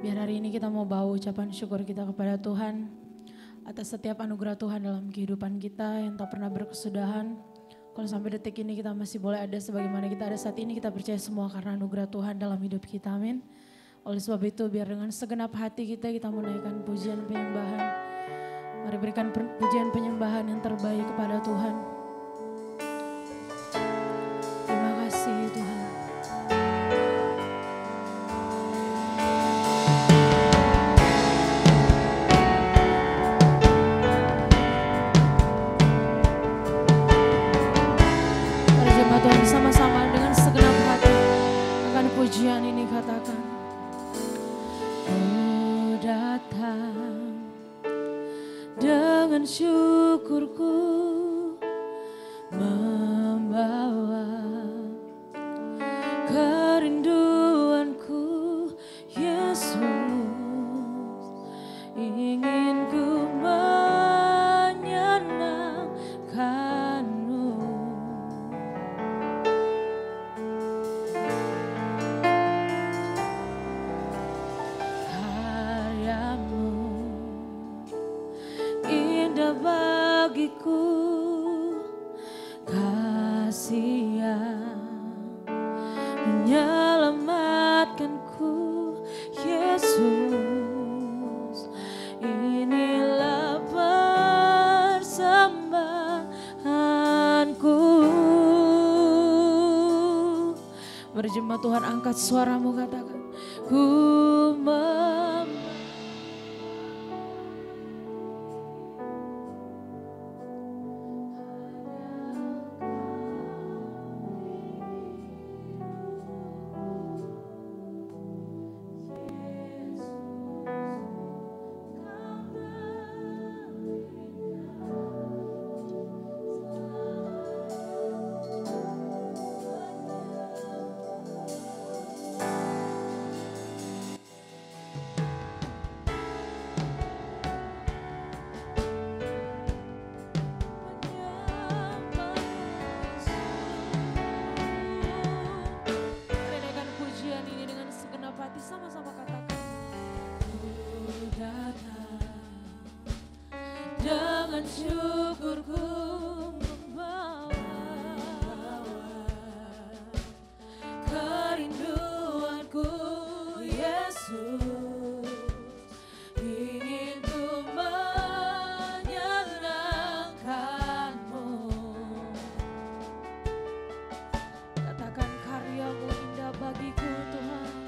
Biar hari ini kita mau bawa ucapan syukur kita kepada Tuhan atas setiap anugerah Tuhan dalam kehidupan kita yang tak pernah berkesudahan. Kalau sampai detik ini kita masih boleh ada sebagaimana kita ada saat ini, kita percaya semua karena anugerah Tuhan dalam hidup kita, amin. Oleh sebab itu biar dengan segenap hati kita menaikkan pujian penyembahan. Mari berikan pujian penyembahan yang terbaik kepada Tuhan. Terima kasih Tuhan. Mari jemaat Tuhan sama-sama dengan segenap hati akan pujian ini katakan. Ku datang dengan syukurku membawa kerinduanku, Yesus, ingin ku menyenangkanmu. Karyamu indah bagiku, kasih yang menyelamatkanku, Yesus, inilah persembahanku. Berjemaat Tuhan, angkat suaramu, katakan, ku sama-sama katakan, ku datang dengan syukurku membawa kerinduanku, Yesus, ingin ku menyenangkanmu. Katakan, karyamu indah bagiku Tuhan.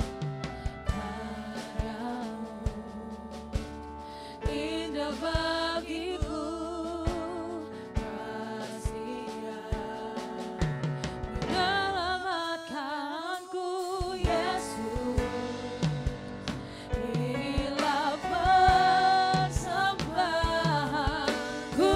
Bagiku kasih yang menyelamatkanku, Yesus, inilah persembahanku. Ku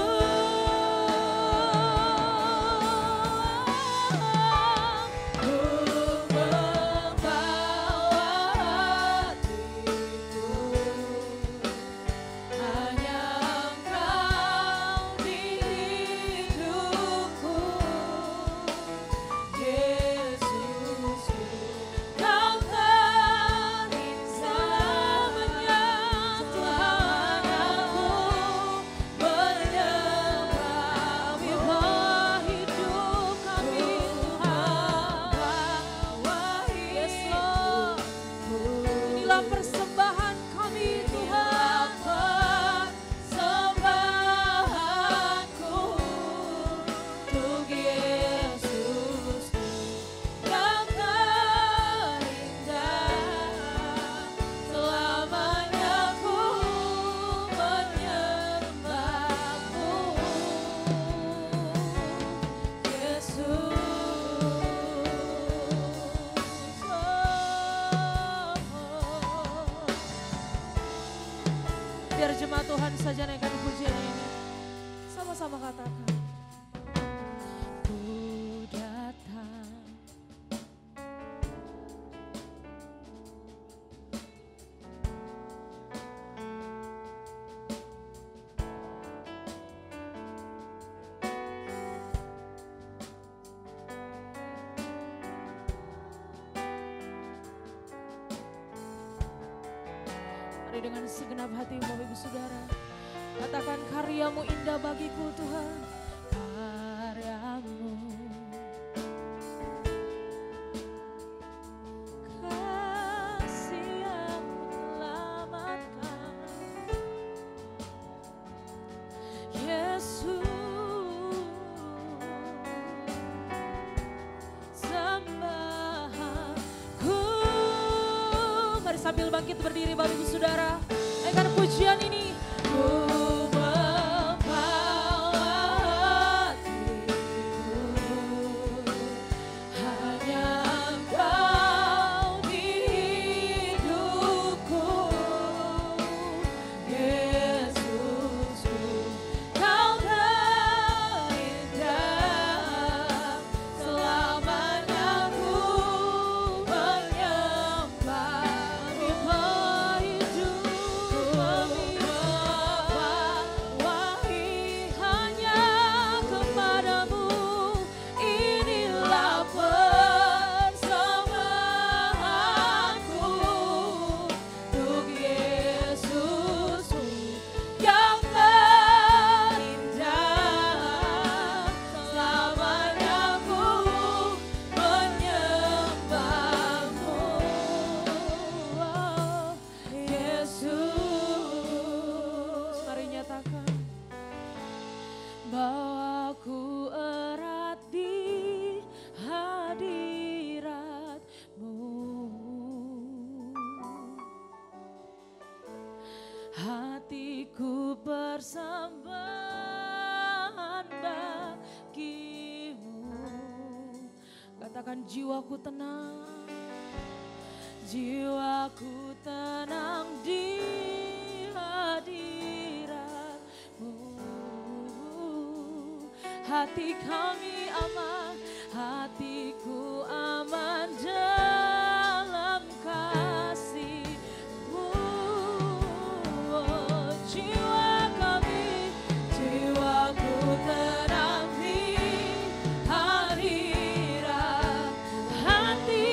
membawa hatiku hanya Engkau di hidupku, Yesusku, Kau terindah selamanya, Tuhan aku menyembah, bimbang hidup kami Tuhan, yes Lord, inilah persembahan kami Tuhan, persembahanku untuk Yesus, Kau terindah selamanya, ku menyembahmu, Yesus. Biar jemaat Tuhan saja naikkan pujian ini. Sama-sama katakan, ku datang Mari dengan segenap hati Bapak Ibu Saudara, katakan karyamu indah bagiku Tuhan. Karyamu, kasih yang menyelamatkan, Yesus. Sambil bangkit berdiri Bapak Ibu Saudara, naikkan pujian ini. Ku membawa hatiku, hanya Engkau di hidupku, Yesusku, Kau terindah, selamanya ku menyembah. Bawaku erat di hadirat-Mu, hatiku persembahan bagi-Mu. Katakan jiwaku tenang, jiwaku tenang di hadirat-Mu. Hati kami aman, hatiku aman dalam kasih-Mu. Jiwa kami, jiwaku tenang di hadirat, hati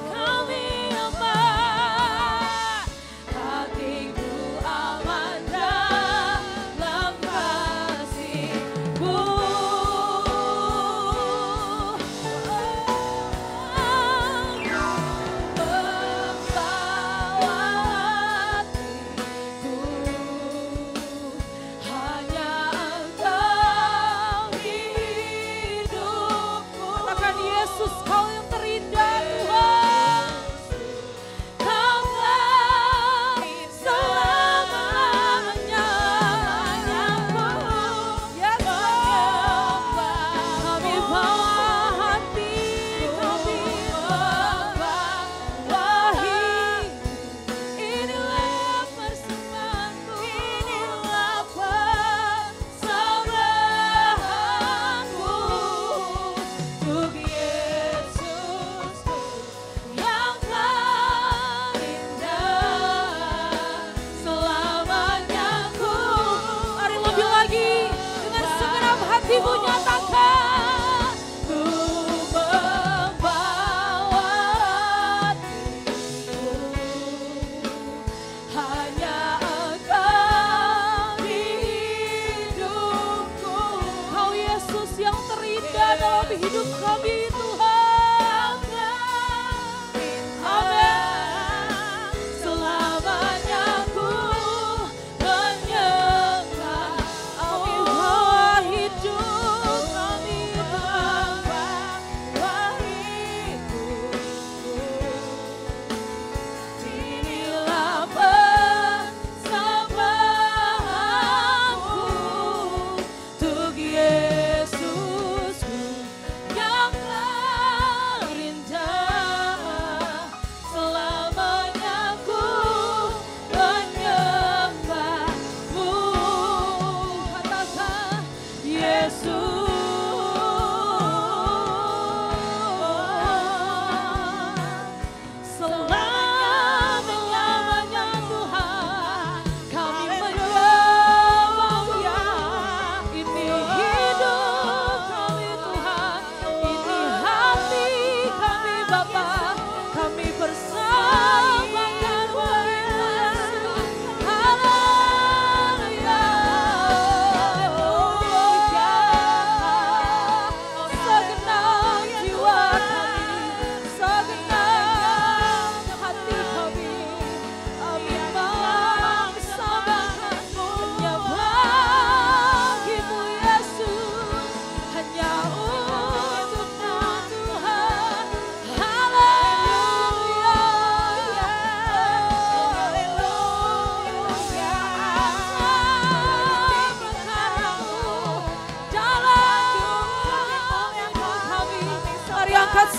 kami aman, hatiku aman dalam kasih-Mu.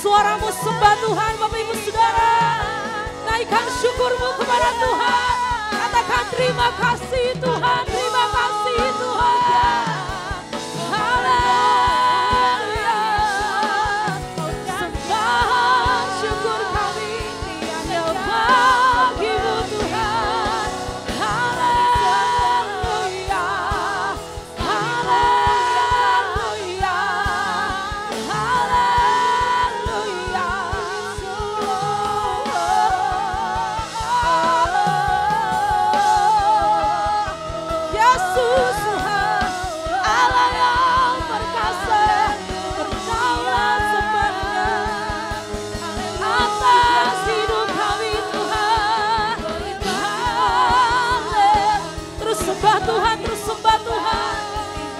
suaramu, sembah Tuhan Bapak Ibu Saudara. Naikkan syukurmu kepada Tuhan. Katakan terima kasih Tuhan, terima kasih Tuhan. Haleluya. Sembah syukur kami hanya bagi-Mu Tuhan. Haleluya. Haleluya. Haleluya. Yesus Tuhan, Allah yang perkasa, berdaulat sepenuhnya atas hidup kami Tuhan. Terus sembah Tuhan, terus sembah Tuhan.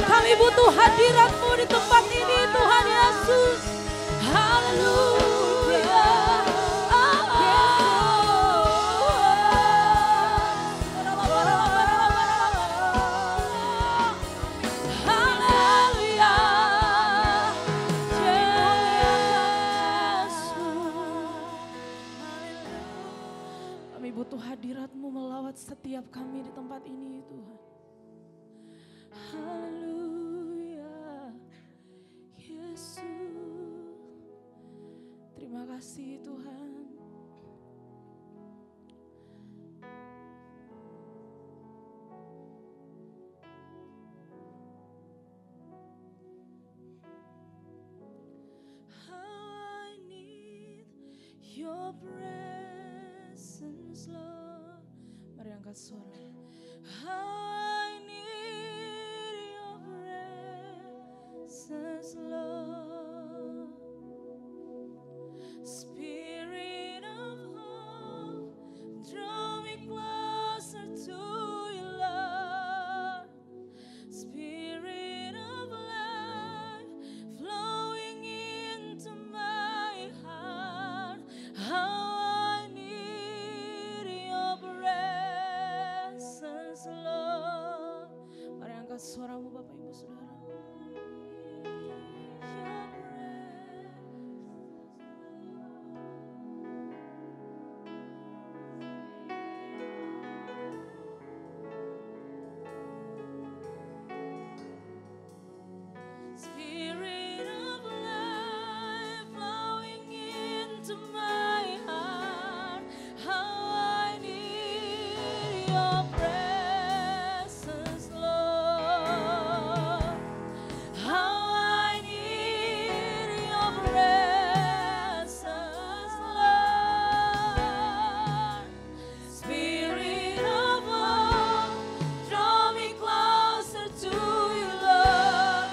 Kami butuh hadirat-Mu di tempat ini Tuhan Yesus. Haleluya. Haleluya. Yesus. Kami butuh hadirat-Mu melawat setiap kami di tempat ini Tuhan. Haleluya. Yesus. Terima kasih Tuhan. How I need your presence, Lord. Mari angkat suara. How I need your presence, Lord. Spirit of hope, draw me closer to you, Lord. Spirit of life, flowing into my heart. How I need your presence, Lord. Mari angkat suaramu Bapak Ibu Saudara. Spirit of life flowing into my heart. How I need your presence, Lord. How I need your presence, Lord. Spirit of hope, draw me closer to you, Lord.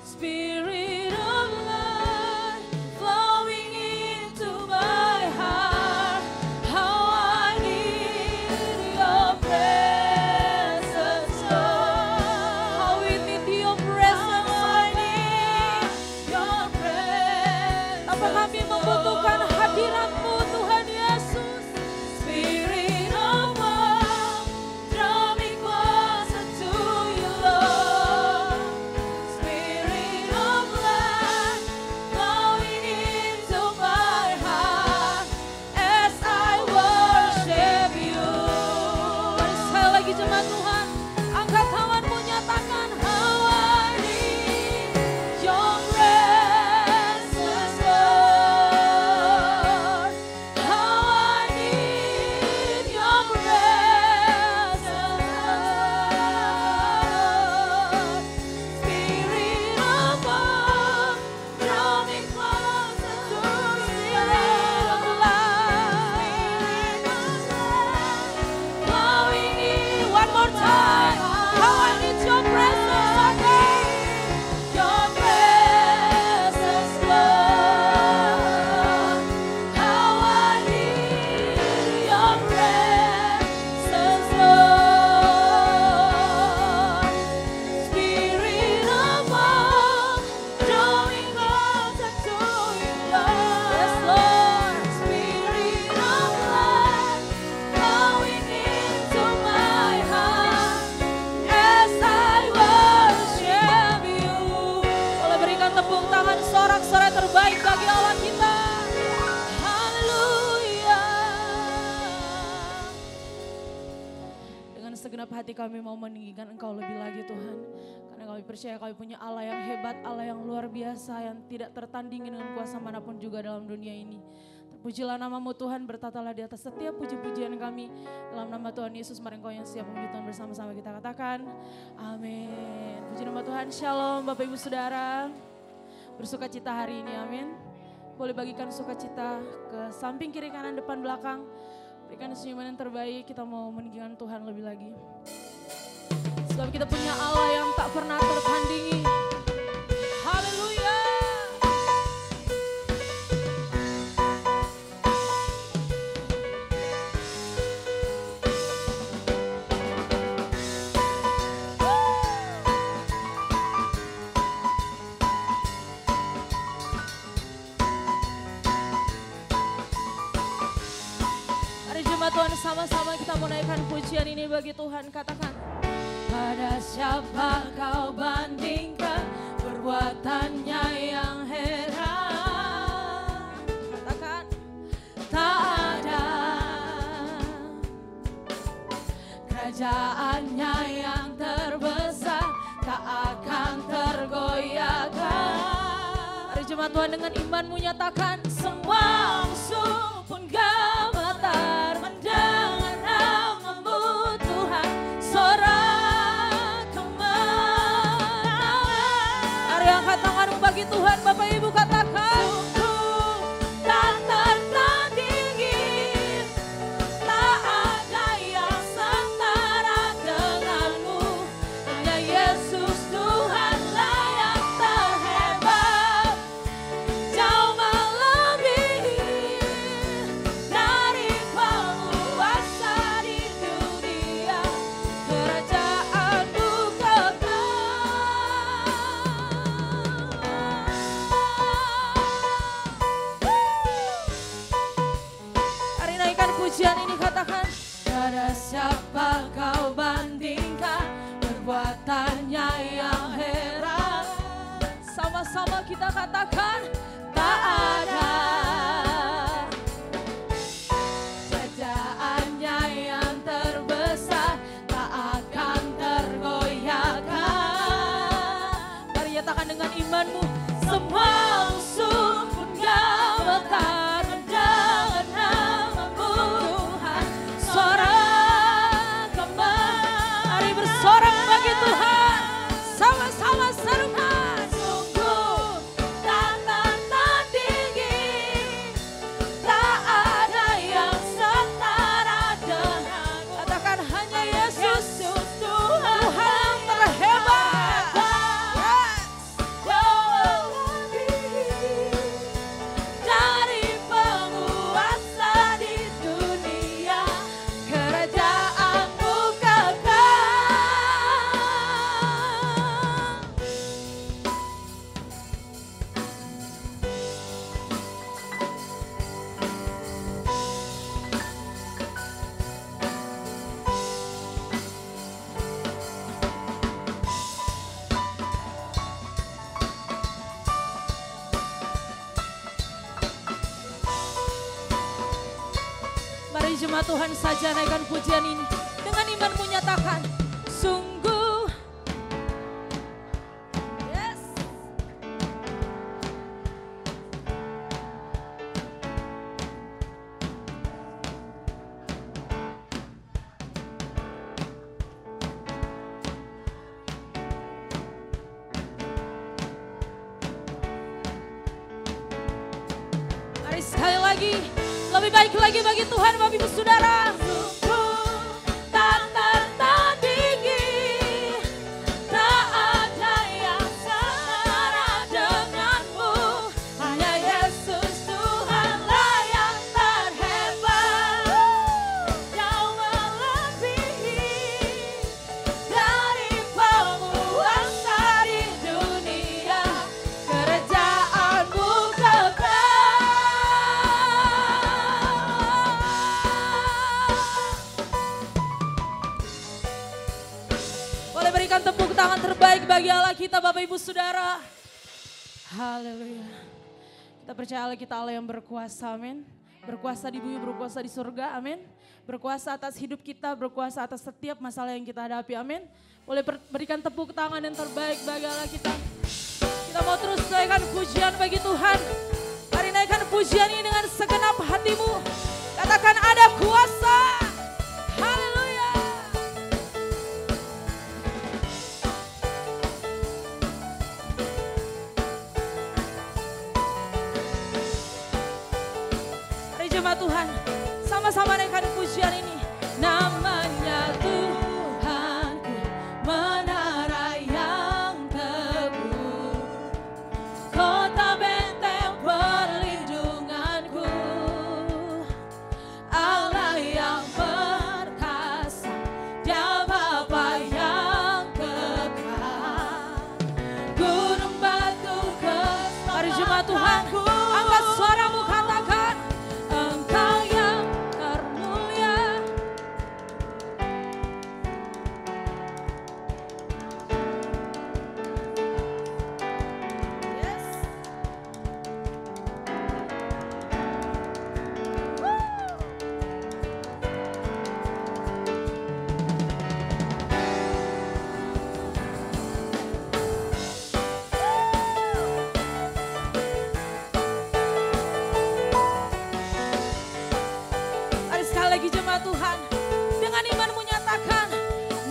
Spirit of life, flowing into my heart. How I need your presence, Lord. How we need your presence, I need your presence. Apa kami membutuhkan hadirat-Mu Tuhan Yesus. Spirit of hope, draw me closer to you, Lord. Spirit of life, flowing into my heart as I worship you. Mari sekali lagi jemaat Tuhan, angkat tanganmu, nyatakan how I need your presence, Lord. How I need your presence, Lord. Spirit of hope, draw me closer to you. Spirit of life, flowing in. One more time. segenap hati kami mau meninggikan Engkau lebih lagi Tuhan. Karena kami percaya kami punya Allah yang hebat, Allah yang luar biasa, yang tidak tertandingi dengan kuasa manapun juga dalam dunia ini. Terpujilah namamu Tuhan, bertatalah di atas setiap puji-pujian kami. Dalam nama Tuhan Yesus, mari Engkau yang siap memuji Tuhan bersama-sama kita katakan. Amin. Puji nama Tuhan, shalom Bapak Ibu Saudara. Bersuka cita hari ini, amin. Boleh bagikan sukacita ke samping, kiri, kanan, depan, belakang. Berikan senyuman yang terbaik, kita mau meninggikan Tuhan lebih lagi. Sebab kita punya Allah yang tak pernah tertandingi. Haleluya. Tuhan, sama-sama kita mau naikkan pujian ini bagi Tuhan. Katakan, pada siapa kau bandingkan perbuatannya yang heran. Katakan, tak ada kerajaannya yang terbesar, tak akan tergoyahkan. Mari jemaat Tuhan dengan imanmu nyatakan, semua musuh pun gemetar mendengar namamu Tuhan, sorak kemenangan. Mari angkat tanganmu bagi Tuhan, Bapak Ibu katakan, sungguh tak tertandingi, tak ada yang setara denganmu, hanya Yesus Tuhanlah yang terhebat, jauh melebihi dari penguasa di dunia, kerajaanmu kekal. Mari naikkan pujian ini, katakan, pada siapa kau bandingkan perbuatannya yang heran. Sama-sama kita katakan, tak ada kerajaannya yang terbesar, tak akan tergoyahkan. Mari nyatakan dengan imanmu, semua musuh pun gemetar mendengar namamu Tuhan, sorak kemenangan. Mari bersorak bagi Tuhan, sama-sama serukan, sungguh tak tertandingi, tak ada yang setara denganmu. Katakan, hanya Yesus Tuhan yang terhebat, jauh melebihi dari penguasa di dunia, kerajaanmu kekal. Mari jemaat Tuhan saja naikkan pujian ini. Dengan imanmu nyatakan, sungguh. Yes. Mari sekali lagi, lebih baik lagi bagi Tuhan, Bapak Ibu Saudara. Sungguh tak tertandingi, tak ada yang setara denganmu, hanya Yesus Tuhanlah yang terhebat, jauh melebihi dari penguasa di dunia, kerajaanmu kekal. Boleh berikan tepuk tangan terbaik bagi Allah kita, Bapak Ibu Saudara. Haleluya. Kita percaya Allah kita Allah yang berkuasa, amin. Berkuasa di bumi, berkuasa di surga, amin. berkuasa atas hidup kita, berkuasa atas setiap masalah yang kita hadapi. Amin. Boleh berikan tepuk tangan yang terbaik bagi Allah kita. Kita mau terus naikkan pujian bagi Tuhan. Mari naikkan pujian ini dengan segenap hatimu. Katakan ada kuasa. Haleluya. Mari jemaat Tuhan, sama-sama naikkan pujian ini. Namanya Tuhanku, menara yang teguh, kota benteng perlindunganku, Allah yang perkasa, Dia Bapa yang kekal, gunung batu keselamatan. Mari jemaat Tuhan, angkat suaramu, katakan Engkau yang termulia. Yes. Mari sekali lagi jemaat Tuhan, dengan imanmu nyatakan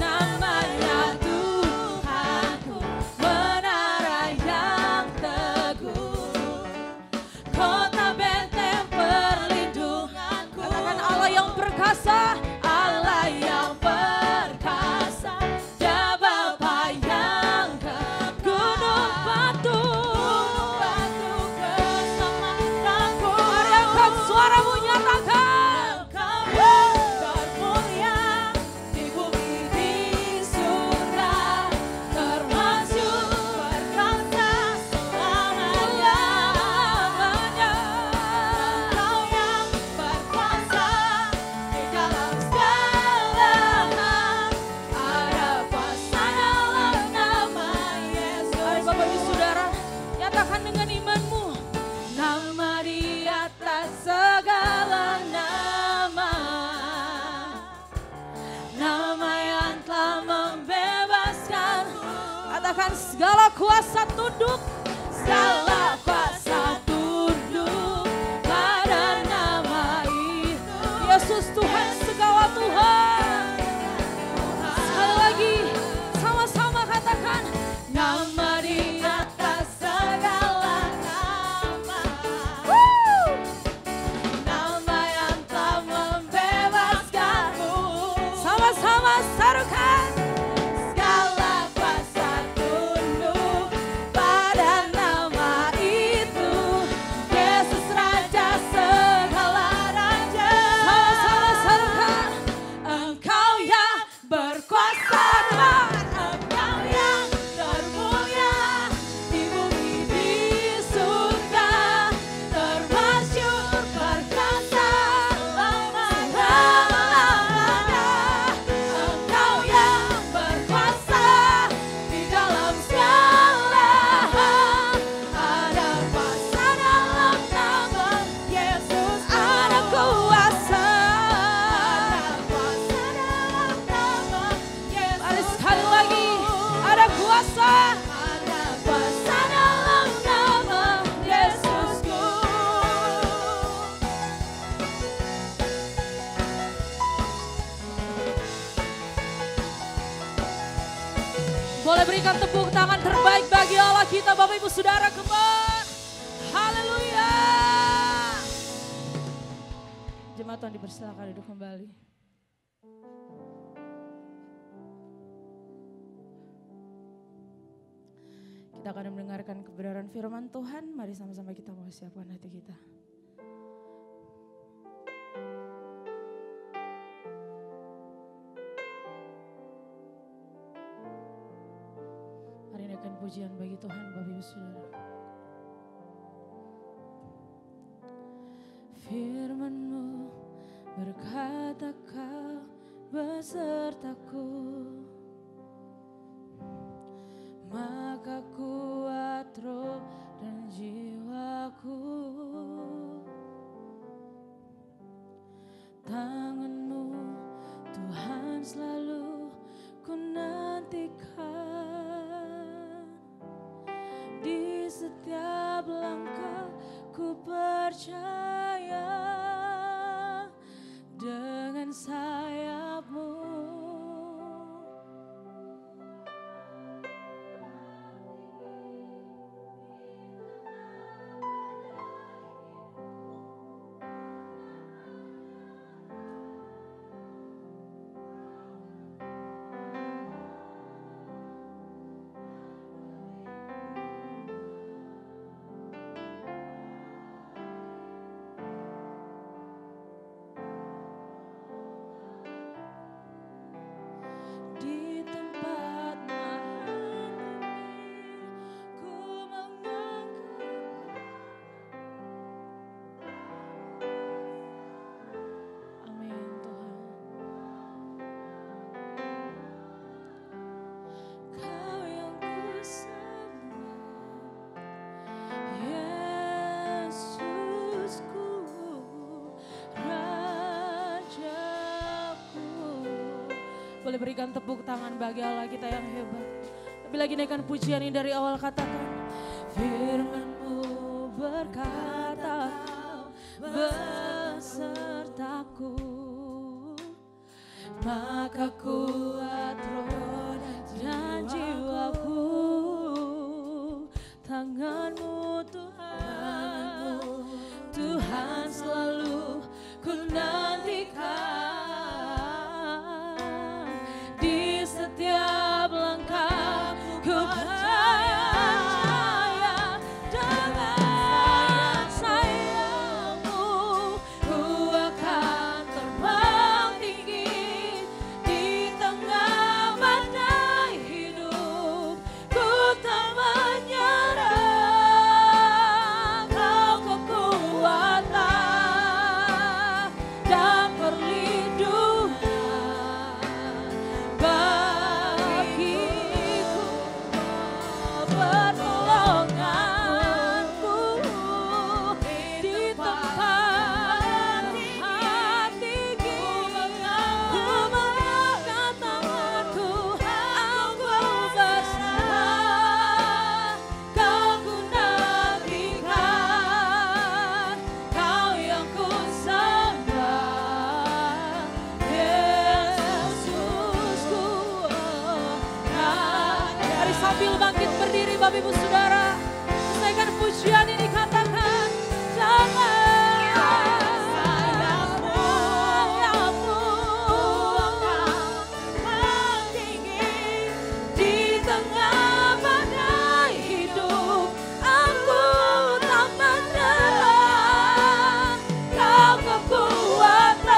namanya Tuhanku, menara yang teguh, kota benteng perlindunganku. Katakan Allah yang perkasa, Allah yang perkasa, Dia Bapa yang kekal, gunung batu keselamatanku. Mari angkat suaramu, nyatakan dengan imanmu, nama di atas segala nama, nama yang telah membebaskan. Katakan segala kuasa tunduk, segala kuasa tunduk pada nama itu. Yesus Tuhan, segala Tuhan. Sekali lagi, sama-sama katakan nama di atas segala nama, nama yang telah membebaskanmu. Sama-sama serukan, segala kuasa tunduk pada nama itu. Yesus Raja segala raja. Sama-sama serukan, Engkau yang berkuasa, Engkau yang termulia di bumi di surga, termasyur perkasa selama-lamanya. Engkau yang berkuasa di dalam segala hal. Ada kuasa dalam nama Yesus, ada kuasa. Ada kuasa dalam nama Yesus. Mari sekali lagi, ada kuasa. Ada kuasa dalam nama Yesusku. Boleh berikan tepuk tangan terbaik bagi Allah kita, Bapak Ibu Saudara kembar. Haleluya. Jemaat Tuhan dipersilakan duduk kembali. Kita akan mendengarkan kebenaran firman Tuhan. Mari sama-sama kita mau siapkan hati kita. Mari naikkan pujian bagi Tuhan, Bapak Ibu Saudara. Firman-Mu berkata Kau besertaku, maka kuat roh dan jiwaku. Tangan-Mu Boleh berikan tepuk tangan bagi Allah kita yang hebat. Tapi lagi naikkan pujian ini dari awal, katakan. Firman-Mu berkata besertaku, maka kuat roh dan jiwaku. Tangan-Mu Tuhan, Tuhan selalu ku nantikan. Di setiap langkah ku percaya dengan sayang-Mu ku akan terbang tinggi. Di tengah badai hidup ku tak menyerah. Kau kekuatan dan perlindungan bagiku, pertolonganku di tempat hatiku. Ku mengangkat tanganku, aku berserah. Kau ku nantikan, Kau yang ku sembah, Yesusku. Mari sambil bangkit berdiri Bapak Ibu Saudara, selesaikan pujian ini, katakan jangan sayangmu akan tinggi. Di tengah badai hidup aku tak menyerah. Kau kekuatan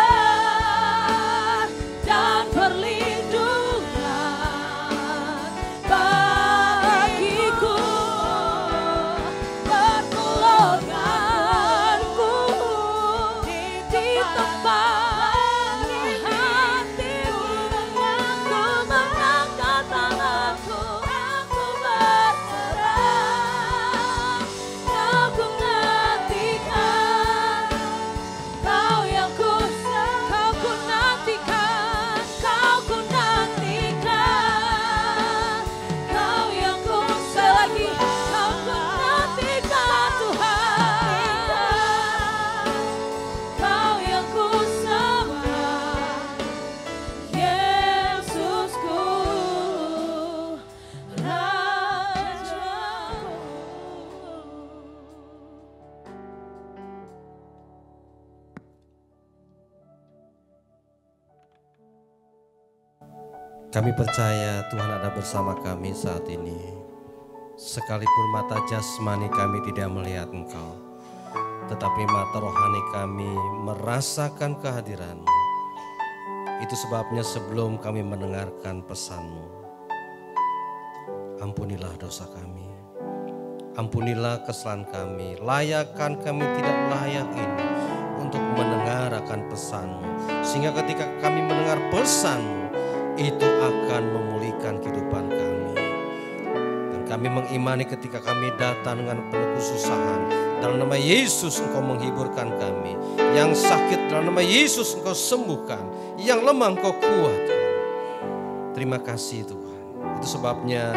dan perlindungan bagiku, pertolonganku di tempat hatiku. Ku mengangkat tanganku, aku berserah. Kau ku nantikan, Kau yang ku nantikan, Kau ku nantikan, Kau yang ku sekali lagi, Kau ku nantikan Tuhan. Kau yang ku sembah, Yesusku, Rajaku. Kami percaya Tuhan ada bersama kami saat ini. Sekalipun mata jasmani kami tidak melihat Engkau, tetapi mata rohani kami merasakan kehadiran-Mu. Itu sebabnya sebelum kami mendengarkan pesan-Mu, ampunilah dosa kami. Ampunilah kesalahan kami. Layakkan kami tidak layak ini untuk mendengar akan pesan-Mu. Sehingga ketika kami mendengar pesan-Mu, itu akan memulihkan kehidupan kami. Dan kami mengimani ketika kami datang dengan penuh kesusahan, dalam nama Yesus Engkau menghiburkan kami. Yang sakit dalam nama Yesus Engkau sembuhkan. Yang lemah Engkau kuatkan. Terima kasih Tuhan. Itu sebabnya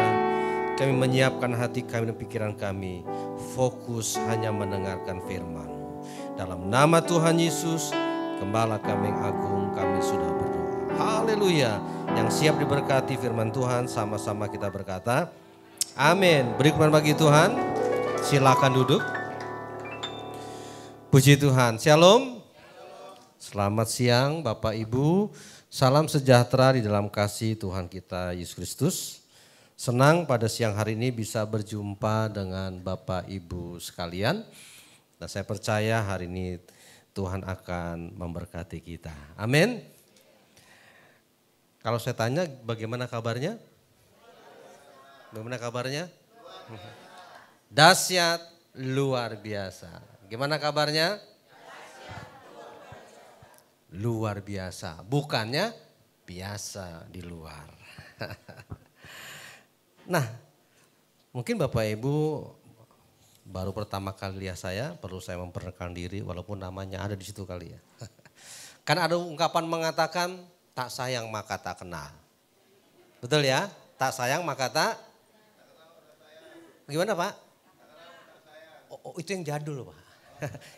kami menyiapkan hati kami dan pikiran kami, fokus hanya mendengarkan firman-Mu. Dalam nama Tuhan Yesus, Gembala kami yang agung, kami sudah berdoa. Haleluya. Yang siap diberkati firman Tuhan, sama-sama kita berkata amin. Beri kemuliaan bagi Tuhan. Silakan duduk. Puji Tuhan. Shalom. Selamat siang Bapak Ibu. Salam sejahtera di dalam kasih Tuhan kita Yesus Kristus. Senang pada siang hari ini bisa berjumpa dengan Bapak Ibu sekalian. Dan saya percaya hari ini Tuhan akan memberkati kita. Amin. Kalau saya tanya bagaimana kabarnya? Bagaimana kabarnya? Dahsyat luar biasa. Gimana kabarnya? Luar biasa. Bukannya biasa di luar. Nah, mungkin Bapak Ibu baru pertama kali lihat saya, perlu saya memperkenalkan diri walaupun namanya ada di situ kali ya. Kan ada ungkapan mengatakan tak sayang maka tak kenal. Betul ya? Tak sayang maka tak. Gimana Pak? Oh, itu yang jadul Pak.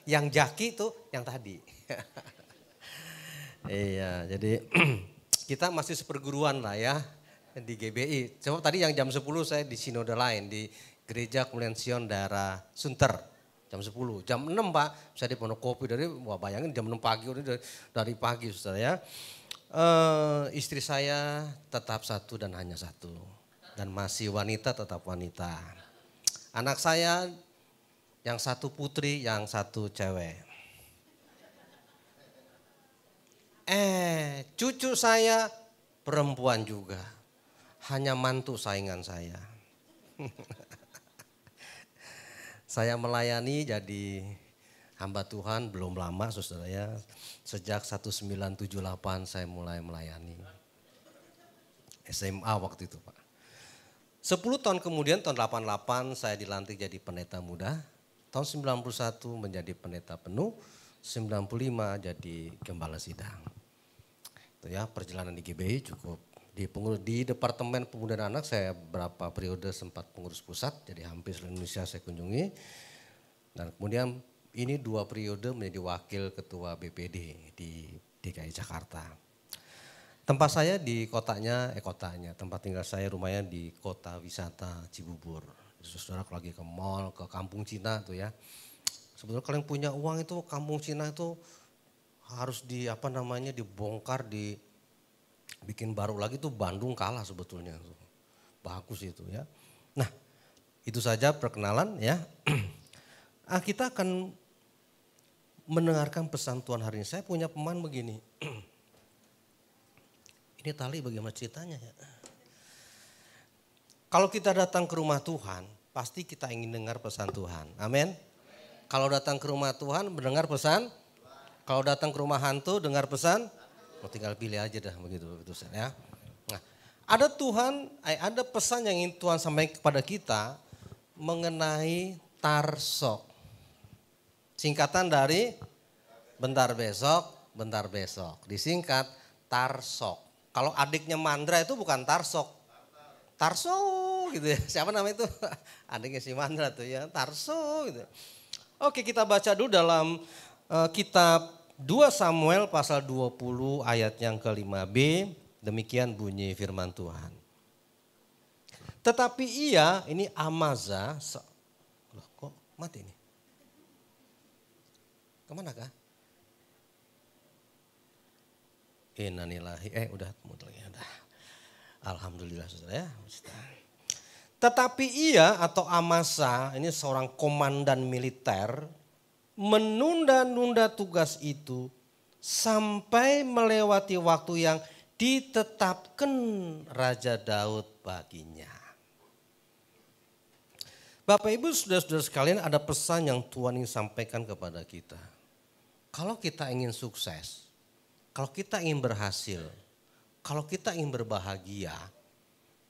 Yang jaki itu yang tadi. Iya, jadi kita masih seperguruan lah ya di GBI. Coba tadi yang jam 10 saya di sinode lain di Gereja Kemuliaan Sion daerah Sunter. Jam 10, jam 6 Pak, saya di Pondokopi dari, wah bayangin jam 6 pagi, udah dari pagi saudara ya. Istri saya tetap satu dan hanya satu. Dan masih wanita tetap wanita. Anak saya yang satu putri, yang satu cewek. Cucu saya perempuan juga. Hanya mantu saingan saya. Saya melayani jadi hamba Tuhan belum lama saudara ya. Sejak 1978 saya mulai melayani. SMA waktu itu Pak. 10 tahun kemudian tahun 88 saya dilantik jadi pendeta muda. Tahun 91 menjadi pendeta penuh. 95 jadi gembala sidang. Itu ya perjalanan di GBI cukup. Di Departemen Pemuda dan Anak saya berapa periode sempat pengurus pusat. Jadi hampir seluruh Indonesia saya kunjungi. Dan kemudian ini 2 periode menjadi wakil ketua BPD di DKI Jakarta. Tempat saya di tempat tinggal saya rumahnya di kota wisata Cibubur. Saudara kalau lagi ke mall, ke kampung Cina tuh ya. Sebetulnya kalian punya uang itu kampung Cina itu harus dibongkar, bikin baru lagi tuh Bandung kalah sebetulnya. Bagus itu ya. Nah itu saja perkenalan ya. Kita akan mendengarkan pesan Tuhan hari ini. Saya punya pemain begini. Ini tali bagaimana ceritanya ya. Kalau kita datang ke rumah Tuhan, pasti kita ingin dengar pesan Tuhan. Amin. Kalau datang ke rumah Tuhan mendengar pesan. Kalau datang ke rumah hantu dengar pesan. Tinggal pilih aja dah begitu ya. Nah, ada pesan yang ingin Tuhan sampaikan kepada kita mengenai tarsok. Singkatan dari bentar besok. Disingkat tarsok. Kalau adiknya Mandra itu bukan tarsok. Tarso gitu ya. Siapa namanya itu? Adiknya si Mandra tuh ya, Tarso gitu. Oke, kita baca dulu dalam kitab 2 Samuel pasal 20 ayat yang ke-5b. Demikian bunyi firman Tuhan. Tetapi ini Amaza. Loh, kok mati ini? Kemana kah? Innalillahi. Udah. Alhamdulillah saudara ya. Tetapi atau Amasa ini seorang komandan militer menunda-nunda tugas itu sampai melewati waktu yang ditetapkan Raja Daud baginya. Bapak Ibu saudara-saudara sekalian, ada pesan yang Tuhan ingin sampaikan kepada kita. Kalau kita ingin sukses, kalau kita ingin berhasil, kalau kita ingin berbahagia,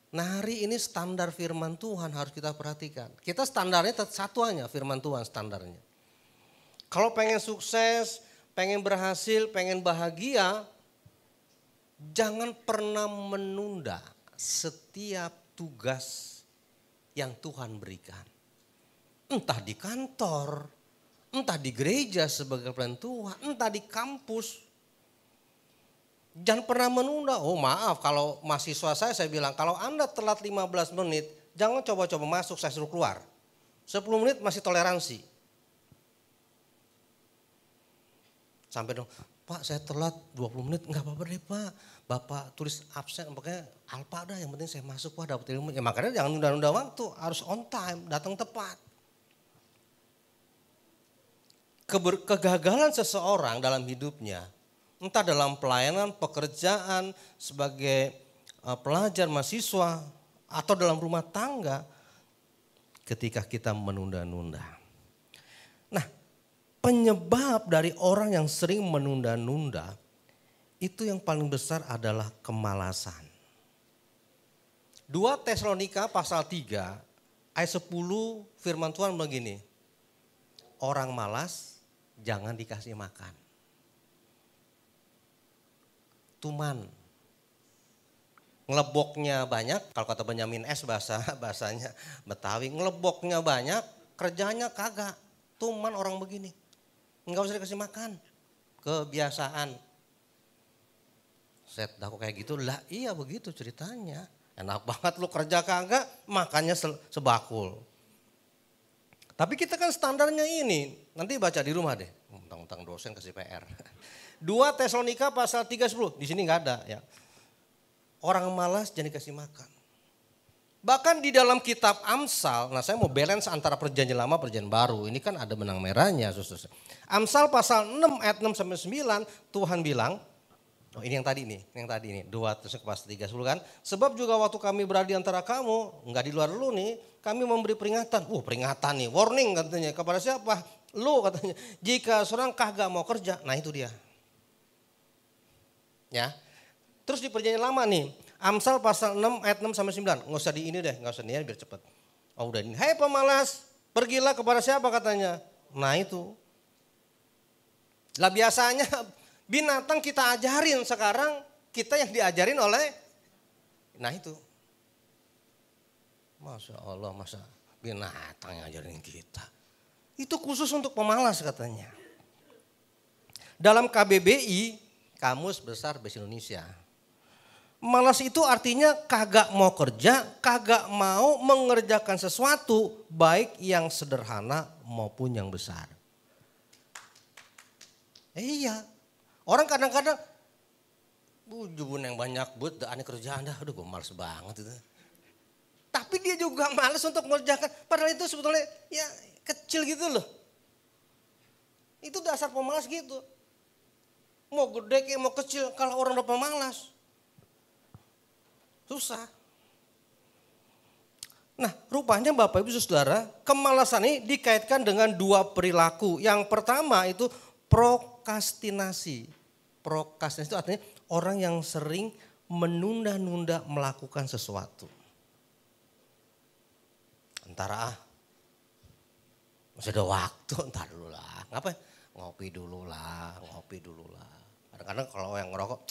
nah hari ini standar firman Tuhan harus kita perhatikan. Kita standarnya satu hanya firman Tuhan standarnya. Kalau pengen sukses, pengen berhasil, pengen bahagia, jangan pernah menunda setiap tugas yang Tuhan berikan. Entah di kantor, entah di gereja sebagai pelayan Tuhan, entah di kampus. Jangan pernah menunda. Oh maaf, kalau mahasiswa saya bilang kalau Anda telat 15 menit, jangan coba-coba masuk, saya suruh keluar. 10 menit masih toleransi. Sampai dong, Pak saya telat 20 menit, enggak apa-apa deh Pak. Bapak tulis absen, makanya alpa dah yang penting saya masuk Pak dapat ilmu. Ya makanya jangan nunda-nunda waktu, harus on time, datang tepat. Kegagalan seseorang dalam hidupnya, entah dalam pelayanan, pekerjaan, sebagai pelajar, mahasiswa, atau dalam rumah tangga, ketika kita menunda-nunda. Nah, penyebab dari orang yang sering menunda-nunda itu yang paling besar adalah kemalasan. 2 Tesalonika pasal 3 ayat 10 firman Tuhan begini. Orang malas jangan dikasih makan. Tuman. ngeleboknya banyak, kalau kata Benyamin S bahasanya Betawi, ngeleboknya banyak, kerjanya kagak. Tuman orang begini, nggak usah dikasih makan, kebiasaan. Set aku kayak gitu, lah iya begitu ceritanya. Enak banget lu kerja kagak, makannya sebakul. Tapi kita kan standarnya ini, nanti baca di rumah deh, tentang dosen kasih PR. 2 Tesalonika pasal 3:10, di sini nggak ada ya. Orang malas jangan dikasih makan. Bahkan di dalam kitab Amsal, nah saya mau balance antara perjanjian lama perjanjian baru. Ini kan ada benang merahnya. Amsal pasal 6 ayat 6 sampai 9 Tuhan bilang, oh ini yang tadi nih, 2 Tesalonika pasal 3:10 kan. Sebab juga waktu kami berada di antara kamu, enggak di luar lu nih, kami memberi peringatan. Peringatan nih, warning katanya. Kepada siapa? Lu katanya. Jika seorang kagak mau kerja, nah itu dia. Ya. Terus di perjanjian lama nih, Amsal pasal 6 ayat 6 sampai 9. Nggak usah di ini deh, nggak usah ini biar cepat. Oh udah ini, hei pemalas, pergilah kepada siapa katanya. Nah itu. Lah biasanya binatang kita ajarin, sekarang kita yang diajarin oleh, nah itu. Masya Allah, masa binatang yang ajarin kita. Itu khusus untuk pemalas katanya. Dalam KBBI, Kamus Besar Bahasa Indonesia. Malas itu artinya kagak mau kerja, kagak mau mengerjakan sesuatu baik yang sederhana maupun yang besar. Iya, orang kadang-kadang, jubun yang banyak buat aneh kerjaan dah, aduh gue males banget itu. Tapi dia juga males untuk mengerjakan, padahal itu sebetulnya ya kecil gitu loh. Itu dasar pemalas gitu. Mau gede kayak mau kecil, kalau orang udah pemalas. Susah. Nah rupanya Bapak Ibu Saudara, kemalasan ini dikaitkan dengan 2 perilaku. Yang pertama itu prokrastinasi. Prokrastinasi itu artinya orang yang sering menunda-nunda melakukan sesuatu. Antara masih ada waktu, entar dulu lah. Ngapain? Ngopi dulu lah. Kadang-kadang kalau yang ngerokok,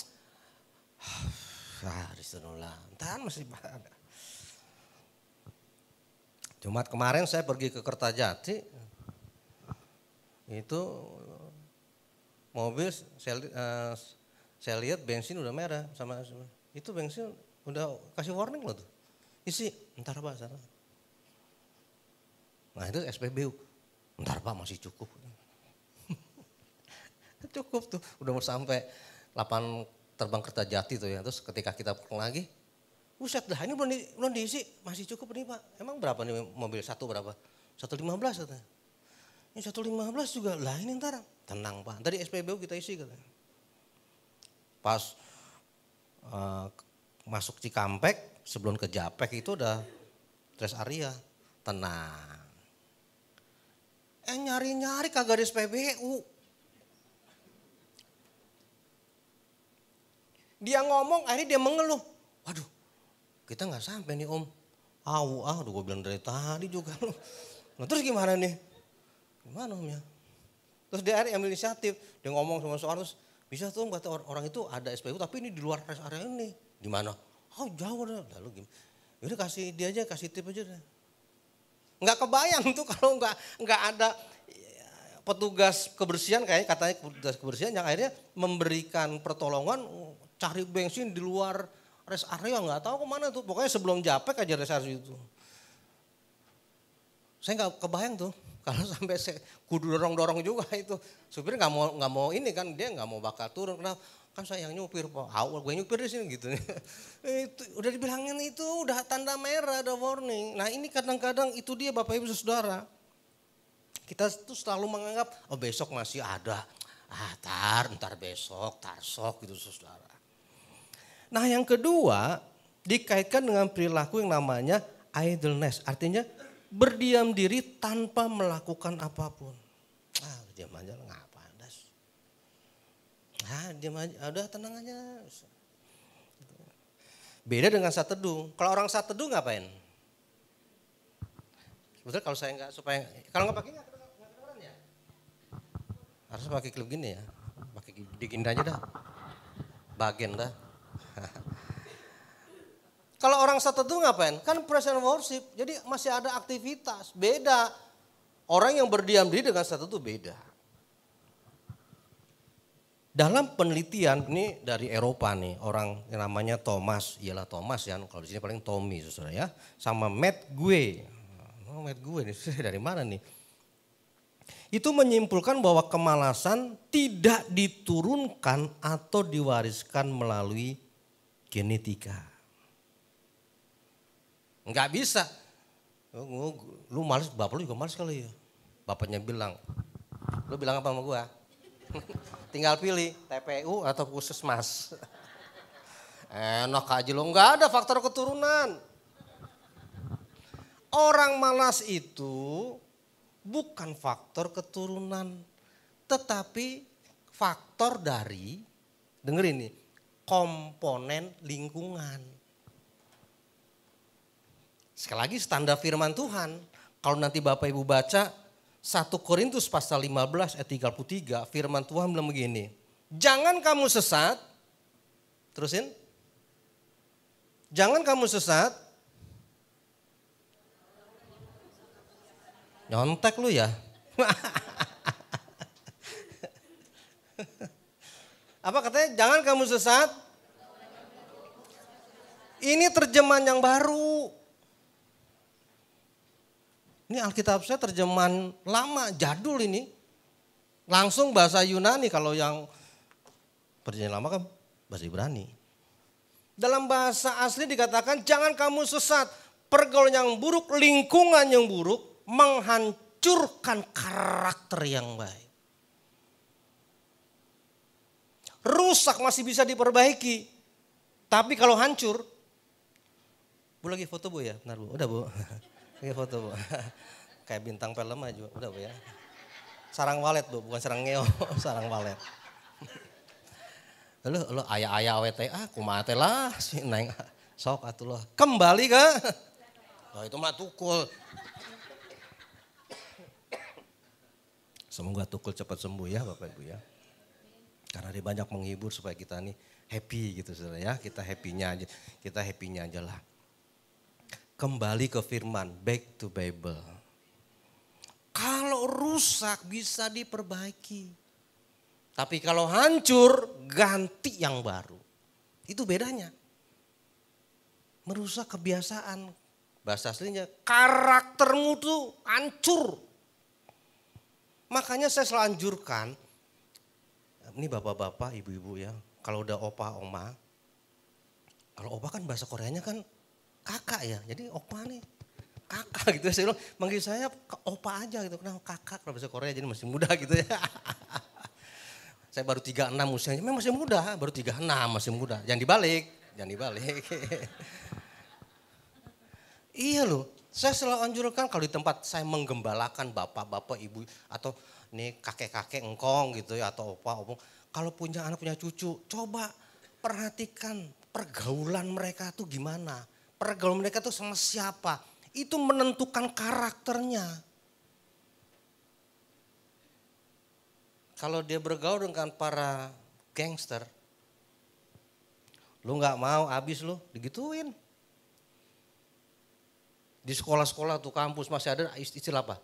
Bismillah, entar masih ada. Jumat kemarin saya pergi ke Kertajati, itu mobil saya lihat bensin udah merah sama itu bensin udah kasih warning loh tuh. Isi, entar Pak sana. Nah itu SPBU, entar Pak masih cukup. Cukup tuh, udah mau sampai 8 terbang Kertajati tuh ya. Terus ketika kita pulang lagi, buset dah ini belum diisi, masih cukup nih Pak. Emang berapa nih mobil satu berapa? 115 katanya. Ini 115 juga, lah ini ntar. Tenang Pak, tadi SPBU kita isi katanya. Pas masuk Cikampek, sebelum ke Japek itu udah rest area, tenang. Nyari-nyari kagak ada SPBU. Dia ngomong, akhirnya dia mengeluh. Waduh, kita nggak sampai nih Om. Udah gue bilang dari tadi juga. Nah terus gimana nih? Gimana Om ya? Terus dia akhirnya ambil inisiatif. Dia ngomong sama seorang, terus bisa tuh kata orang itu ada SPBU tapi ini di luar rest area ini. Di mana? Jauh dah. Lalu gimana? Yaudah kasih dia aja, kasih tip aja deh. Nggak kebayang tuh kalau nggak ada petugas kebersihan, kayak katanya petugas kebersihan yang akhirnya memberikan pertolongan cari bensin di luar rest area, nggak tahu kemana tuh. Pokoknya sebelum Japek aja rest area itu. Saya nggak kebayang tuh kalau sampai saya kudu dorong juga itu. Supirnya nggak mau ini kan, dia nggak mau bakal turun. Kenapa? Kan saya yang nyupir Pak. Gue nyupir di sini gitu. Itu udah dibilangin itu udah tanda merah, ada warning. Nah ini kadang-kadang itu dia Bapak Ibu Saudara. Kita tuh selalu menganggap besok masih ada. Ntar besok, sok gitu Saudara. Nah yang kedua dikaitkan dengan perilaku yang namanya idleness. Artinya berdiam diri tanpa melakukan apapun. Diam aja ngapa das. Diam aja, udah tenang aja. Beda dengan saat teduh. Kalau orang saat teduh ngapain? Sebetulnya kalau saya kalau nggak pakai nggak kedengeran ya. Harus pakai klip gini ya. Pakai digini aja dah. Bagian dah. Kalau orang saat teduh ngapain? Kan praise and worship. Jadi masih ada aktivitas. Beda. Orang yang berdiam diri dengan saat teduh beda. Dalam penelitian ini dari Eropa nih, orang yang namanya Thomas, iyalah Thomas ya, kalau di sini paling Tommy saudara ya, sama Matt Gue. Matt Gue nih dari mana nih? Itu menyimpulkan bahwa kemalasan tidak diturunkan atau diwariskan melalui genetika. Enggak bisa. Lu malas, bapak lu juga malas kali ya. Bapaknya bilang, lu bilang apa sama gua? Tinggal pilih TPU atau puskesmas. Enak aja lo, nggak ada faktor keturunan. Orang malas itu bukan faktor keturunan, tetapi faktor dari, dengerin nih, komponen lingkungan. Sekali lagi standar firman Tuhan, kalau nanti Bapak Ibu baca 1 Korintus pasal 15 ayat 33, firman Tuhan bilang begini, jangan kamu sesat, terusin, jangan kamu sesat, nyontek lu ya. Apa katanya, jangan kamu sesat, ini terjemahan yang baru. Ini Alkitab saya terjemahan lama, jadul ini. Langsung bahasa Yunani, kalau yang perjanjian lama kan bahasa Ibrani. Dalam bahasa asli dikatakan jangan kamu sesat. Pergaulan yang buruk, lingkungan yang buruk menghancurkan karakter yang baik. Rusak masih bisa diperbaiki. Tapi kalau hancur, Bu lagi foto Bu ya? Benar Bu, udah Bu. Lagi foto Bu. Kayak bintang film aja, udah Bu ya. Sarang walet Bu, bukan sarang ngeo, sarang walet. Lo ayah-ayah WTA, kumaha teh lah si neng sok atuh lo. Kembali ke, oh itu mah tukul. Semoga tukul cepat sembuh ya Bapak Ibu ya. Karena dia banyak menghibur supaya kita nih happy gitu saudara ya. Kita happy-nya aja lah. Kembali ke firman, back to Bible. Kalau rusak bisa diperbaiki. Tapi kalau hancur, ganti yang baru. Itu bedanya. Merusak kebiasaan. Bahasa aslinya, karaktermu tuh hancur. Makanya saya selalu anjurkan, ini bapak-bapak, ibu-ibu ya, kalau udah opa, oma. Kalau opa kan bahasa Koreanya kan kakak ya, jadi opa nih kakak gitu. Saya bilang manggil saya opa aja gitu, kenapa kakak kalau bahasa Korea jadi masih muda gitu ya. Saya baru 36 usianya, memang masih muda, baru 36 masih muda. Jangan dibalik. Iya loh, saya selalu anjurkan kalau di tempat saya menggembalakan bapak-bapak, ibu atau nih kakek-kakek engkong gitu ya atau opa-opung. Kalau punya anak punya cucu, coba perhatikan pergaulan mereka tuh gimana. Pergaulan mereka tuh sama siapa. Itu menentukan karakternya. Kalau dia bergaul dengan para gangster, lu gak mau habis lu digituin. Di sekolah-sekolah tuh kampus masih ada istilah apa?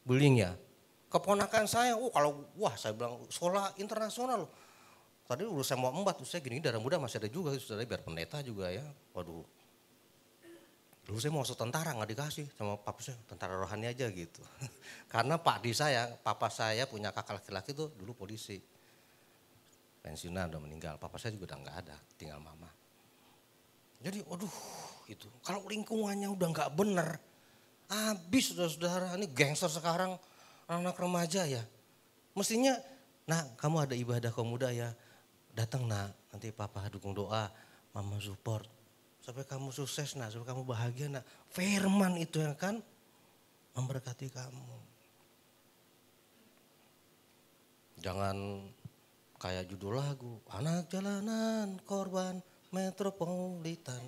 Bullying ya. Keponakan saya, saya bilang sekolah internasional loh. Tadi udah saya mau embat, saya gini darah muda masih ada juga, saudara biar pendeta juga ya. Waduh, dulu saya mau masuk tentara nggak dikasih sama papa saya, tentara rohani aja gitu. Karena papa saya punya kakak laki-laki tuh dulu polisi. Pensiunan udah meninggal, papa saya juga udah nggak ada, tinggal mama. Jadi waduh itu, kalau lingkungannya udah nggak bener, habis saudara-saudara, ini gangster sekarang anak remaja ya. Mestinya, nah kamu ada ibadah kaum muda ya, datang nak, nanti papa dukung doa, mama support. Sampai kamu sukses nak, sampai kamu bahagia nak. Firman itu yang akan memberkati kamu. Jangan kayak judul lagu, anak jalanan korban metropolitan.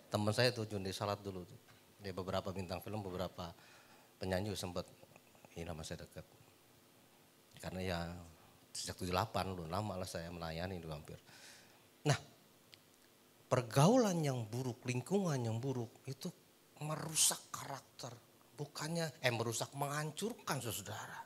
Teman saya tuh Jundi Salat dulu tuh. Dia beberapa bintang film, beberapa penyanyi sempat ini nama saya dekat. Karena ya sejak 78 udah lama lah saya melayani itu hampir. Nah, pergaulan yang buruk, lingkungan yang buruk itu merusak karakter. Bukannya merusak, menghancurkan saudara.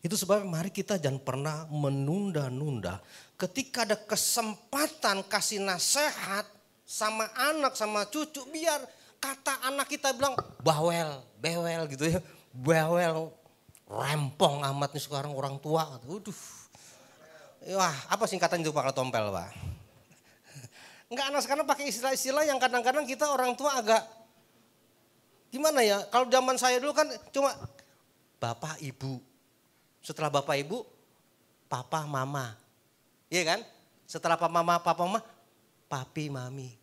Itu sebabnya mari kita jangan pernah menunda-nunda. Ketika ada kesempatan kasih nasihat sama anak, sama cucu, biar kata anak kita bilang bawel, bewel gitu ya. Bawel, rempong amat nih sekarang orang tua. Waduh. Wah, apa singkatan itu Pak Tompel, Pak? Enggak, anak sekarang pakai istilah-istilah yang kadang-kadang kita orang tua agak gimana ya? Kalau zaman saya dulu kan cuma bapak ibu. Setelah bapak ibu, papa mama. Iya kan? Setelah papa mama, papi mami.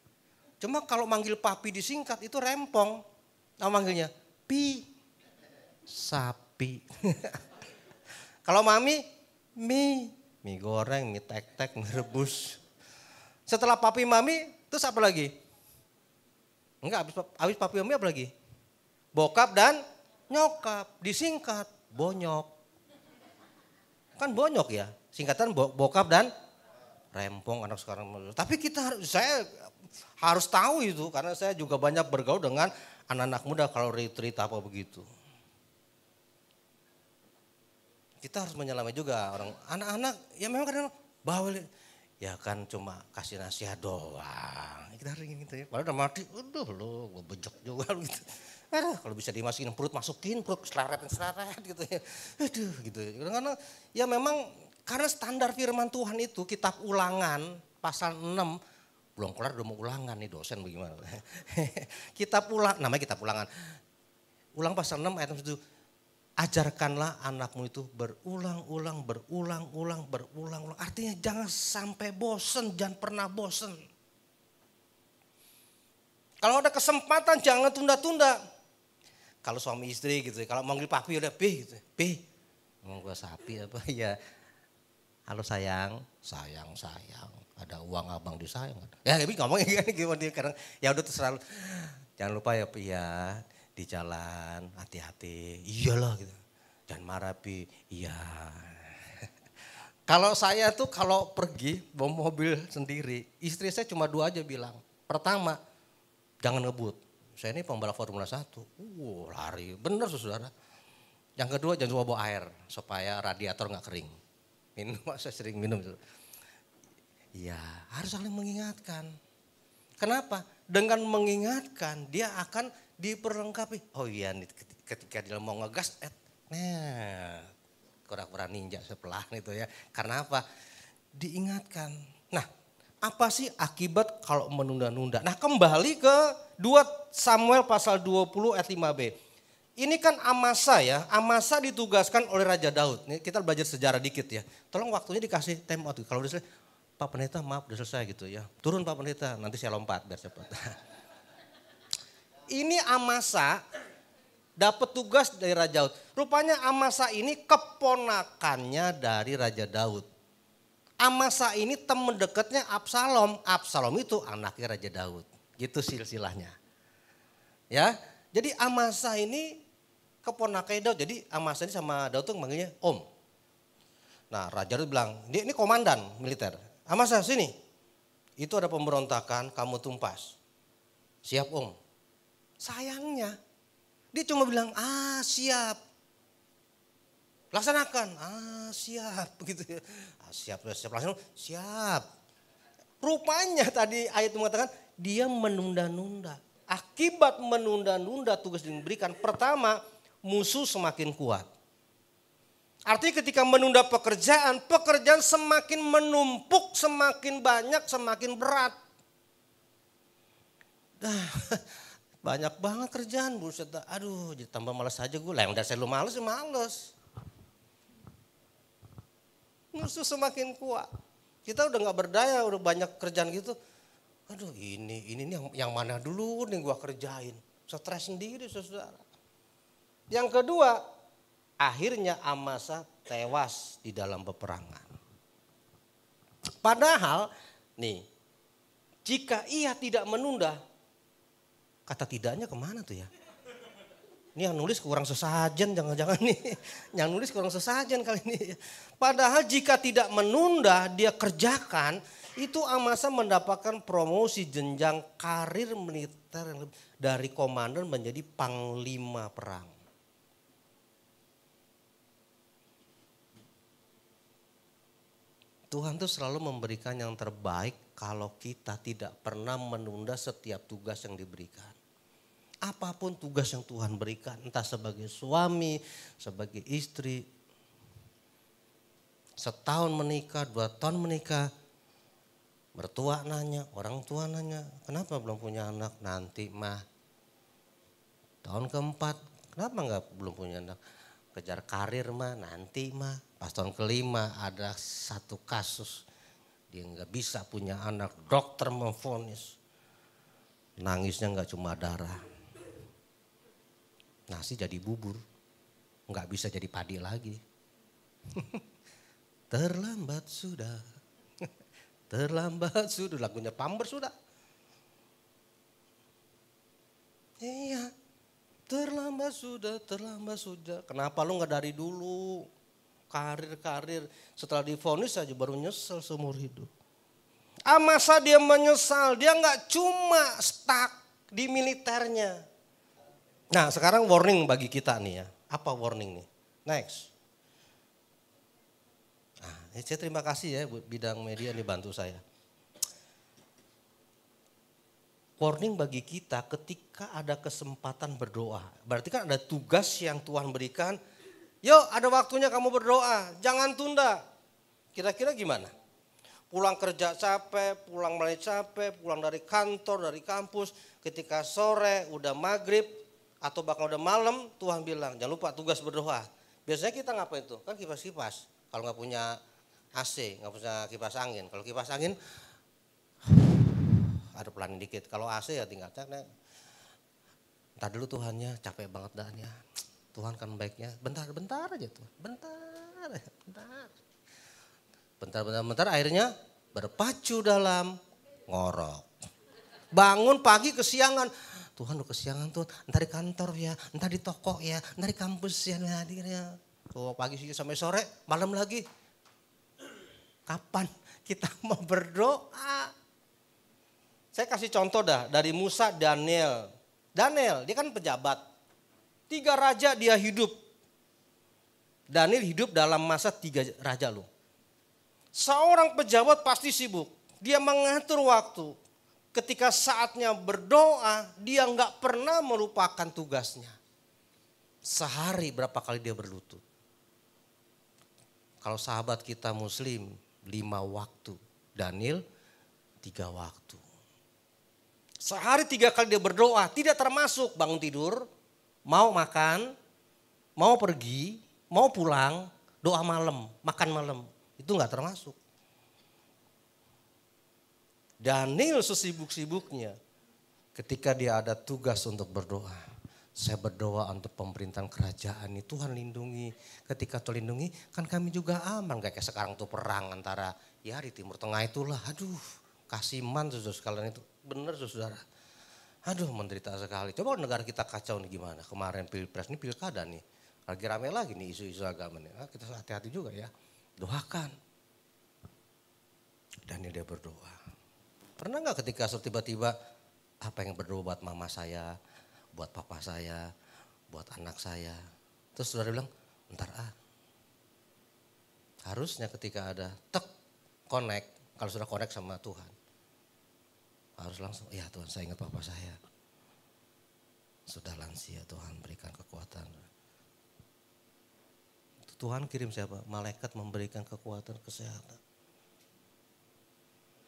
Cuma kalau manggil papi disingkat itu rempong. Nah manggilnya pi, sapi. Kalau mami, mie goreng, mie tek-tek, mie rebus. Setelah papi mami, terus apa lagi? Enggak, habis papi mami apa lagi? Bokap dan nyokap, disingkat bonyok. Kan bonyok ya, singkatan bokap dan rempong anak sekarang. Tapi saya harus tahu itu karena saya juga banyak bergaul dengan anak-anak muda kalau retreat apa begitu. Kita harus menyelami juga orang anak-anak ya memang kadang bawel ya kan cuma kasih nasihat doang. Kita harus gitu ya. Padahal udah mati, aduh lo gue bejek juga gitu. Kalau bisa dimasukin perut, masukin perut seleret gitu ya. Aduh gitu. Karena ya memang karena standar firman Tuhan itu kitab Ulangan pasal 6 belum kelar udah mau ulangan nih dosen bagaimana. Namanya kitab Ulangan. Ulang pasal 6 ayat 1. Ajarkanlah anakmu itu berulang-ulang. Artinya jangan sampai bosen, jangan pernah bosen. Kalau ada kesempatan jangan tunda-tunda. Kalau suami istri gitu, kalau manggil papi udah pi gitu. Pi, ngomong gua sapi apa ya. Halo sayang. Ada uang abang disayang. Ya ngomongnya gimana kadang ya udah terserah. Jangan lupa ya pi ya. Di jalan hati-hati, iyalah gitu. Jangan marah pi, iya. Kalau saya tuh kalau pergi bawa mobil sendiri, istri saya cuma 2 aja bilang. Pertama, jangan ngebut. Saya ini pembalap Formula 1, lari, bener saudara. Yang kedua jangan bawa air supaya radiator nggak kering. Minum, saya sering minum. Iya, harus saling mengingatkan. Kenapa? Dengan mengingatkan dia akan diperlengkapi. Oh iya, ketika dia mau ngegas, kura-kura ninja sebelah itu ya. Karena apa? Diingatkan. Nah, apa sih akibat kalau menunda-nunda? Nah, kembali ke 2 Samuel pasal 20 ayat 5b. Ini kan Amasa ya. Amasa ditugaskan oleh Raja Daud. Ini kita belajar sejarah dikit ya. Tolong waktunya dikasih time out. Kalau udah selesai, Pak Pendeta maaf udah selesai gitu ya. Turun Pak Pendeta, nanti saya lompat biar cepat. Ini Amasa dapat tugas dari Raja Daud. Rupanya Amasa ini keponakannya dari Raja Daud. Amasa ini teman dekatnya Absalom. Absalom itu anaknya Raja Daud. Gitu silsilahnya. Ya, jadi Amasa ini keponakannya Daud. Jadi Amasa ini sama Daud tuh manggilnya Om. Nah Raja Daud bilang, dia ini komandan militer. Amasa sini, itu ada pemberontakan, kamu tumpas. Siap Om. Sayangnya, dia cuma bilang, siap. Laksanakan, siap. Begitu ya. Siap, langsung siap. Rupanya tadi ayat mengatakan, dia menunda-nunda. Akibat menunda-nunda tugas yang diberikan, pertama musuh semakin kuat. Artinya ketika menunda pekerjaan semakin menumpuk, semakin banyak, semakin berat. Banyak banget kerjaan, buset. Aduh, jadi tambah malas aja gue. Lah yang udah saya lu males, ya males. Musuh semakin kuat. Kita udah gak berdaya, udah banyak kerjaan gitu. Aduh ini yang mana dulu nih gua kerjain. Stres sendiri saudara. Yang kedua, akhirnya Amasa tewas di dalam peperangan. Padahal nih, jika ia tidak menunda, kata tidaknya kemana tuh ya? Ini yang nulis kurang sesajen, jangan-jangan nih. Yang nulis kurang sesajen kali ini. Padahal jika tidak menunda, dia kerjakan, Itu Amasa mendapatkan promosi jenjang karir militer dari komandan menjadi panglima perang. Tuhan tuh selalu memberikan yang terbaik kalau kita tidak pernah menunda setiap tugas yang diberikan. Apapun tugas yang Tuhan berikan, entah sebagai suami, sebagai istri, setahun menikah, 2 tahun menikah, mertua nanya, orang tua nanya, kenapa belum punya anak? Nanti mah. Tahun keempat, kenapa belum punya anak? Kejar karir mah, nanti mah. Pas tahun kelima ada satu kasus, dia nggak bisa punya anak, dokter memvonis. Nangisnya nggak cuma darah, nasi jadi bubur, nggak bisa jadi padi lagi. Terlambat sudah, terlambat sudah, lagunya Pampers sudah. Iya, terlambat sudah, terlambat sudah. Kenapa lu nggak dari dulu? Karir, setelah divonis aja baru nyesel seumur hidup. Amasa dia menyesal, dia nggak cuma stuck di militernya. Nah sekarang warning bagi kita nih ya, apa warning nih? Next. Nah, saya terima kasih ya bidang media nih bantu saya. Warning bagi kita ketika ada kesempatan berdoa. Berarti kan ada tugas yang Tuhan berikan. Yuk ada waktunya kamu berdoa, jangan tunda. Kira-kira gimana? Pulang kerja capek, pulang mulai capek, pulang dari kantor, dari kampus. Ketika sore udah maghrib atau bahkan udah malam, Tuhan bilang jangan lupa tugas berdoa. Biasanya kita ngapain tuh? Kan kipas-kipas. Kalau nggak punya AC, nggak punya kipas angin. Kalau kipas angin, ada pelan dikit. Kalau AC ya tinggal cek. Ntar dulu Tuhannya capek banget dahnya. Tuhan kan baiknya, bentar aja tuh, bentar, akhirnya berpacu dalam ngorok. Bangun pagi kesiangan, Tuhan udah kesiangan tuh, entar di kantor ya, entar di toko ya, entar di kampus ya, tuh pagi sampai sore, malam lagi. Kapan kita mau berdoa? Saya kasih contoh dah dari Musa, Daniel, dia kan pejabat. 3 raja dia hidup. Daniel hidup dalam masa 3 raja loh. Seorang pejabat pasti sibuk. Dia mengatur waktu. Ketika saatnya berdoa, dia nggak pernah melupakan tugasnya. Sehari berapa kali dia berlutut. Kalau sahabat kita muslim 5 waktu. Daniel 3 waktu. Sehari 3 kali dia berdoa, tidak termasuk bangun tidur, mau makan, mau pergi, mau pulang, doa malam, makan malam. Itu enggak termasuk. Daniel sesibuk-sibuknya ketika dia ada tugas untuk berdoa. Saya berdoa untuk pemerintahan kerajaan ini, Tuhan lindungi. Ketika Tuhan lindungi kan kami juga aman. Gak kayak sekarang tuh perang antara ya di Timur Tengah itulah. Aduh kasiman saudara sekalian itu. Benar saudara. Aduh menderita sekali. Coba negara kita kacau nih gimana. Kemarin pilpres ini pilkada nih. Lagi rame lagi nih isu-isu agama nih. Nah, kita hati-hati juga ya. Doakan. Dan dia berdoa. Pernah gak ketika tiba-tiba apa yang berdoa buat mama saya, buat papa saya, buat anak saya. Terus saudara bilang, bentar Harusnya ketika ada connect, kalau sudah connect sama Tuhan. Harus langsung, ya Tuhan saya ingat papa saya. Sudah lansia, Tuhan berikan kekuatan. Tuhan kirim siapa? Malaikat memberikan kekuatan, kesehatan.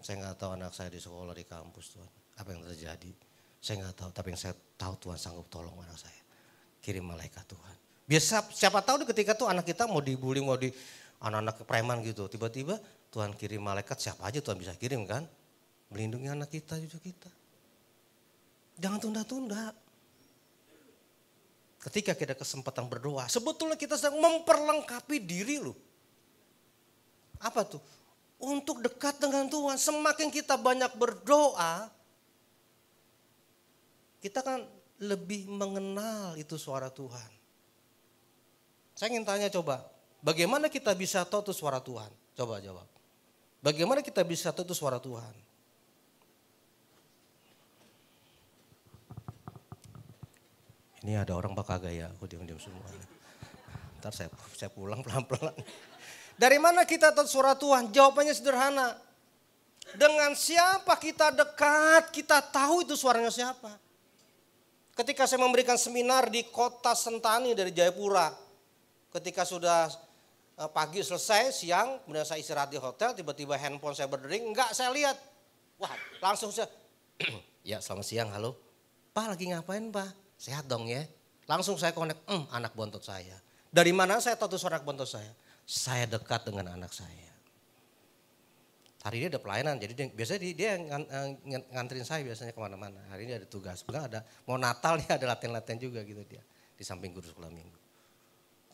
Saya nggak tahu anak saya di sekolah, di kampus Tuhan. Apa yang terjadi? Saya nggak tahu, tapi yang saya tahu Tuhan sanggup tolong anak saya. Kirim malaikat Tuhan. Biasa siapa tahu ketika tuh anak kita mau dibully, mau di anak-anak preman gitu. Tiba-tiba Tuhan kirim malaikat, siapa aja Tuhan bisa kirim kan? Melindungi anak kita, cucu kita. Jangan tunda-tunda. Ketika kita kesempatan berdoa, sebetulnya kita sedang memperlengkapi diri loh. Apa tuh? Untuk dekat dengan Tuhan. Semakin kita banyak berdoa, kita kan lebih mengenal itu suara Tuhan. Saya ingin tanya coba, bagaimana kita bisa tahu itu suara Tuhan? Coba jawab. Bagaimana kita bisa tahu itu suara Tuhan? Ini ada orang bakal gaya, aku diam-diam semua. Ntar saya pulang pelan-pelan. Dari mana kita tahu suara Tuhan? Jawabannya sederhana. Dengan siapa kita dekat, kita tahu itu suaranya siapa. Ketika saya memberikan seminar di kota Sentani dari Jayapura. Ketika sudah pagi selesai, siang, kemudian saya istirahat di hotel, tiba-tiba handphone saya berdering, enggak saya lihat. Wah, langsung saya, ya selamat siang, halo. Pak lagi ngapain Pak? Sehat dong ya. Langsung saya connect, anak bontot saya. Dari mana saya tahu itu suara anak bontot saya? Saya dekat dengan anak saya. Hari ini ada pelayanan, jadi biasanya dia nganterin saya biasanya kemana-mana. Hari ini ada tugas, ada mau Natal nih ada latihan-latihan juga gitu dia. Di samping guru sekolah minggu.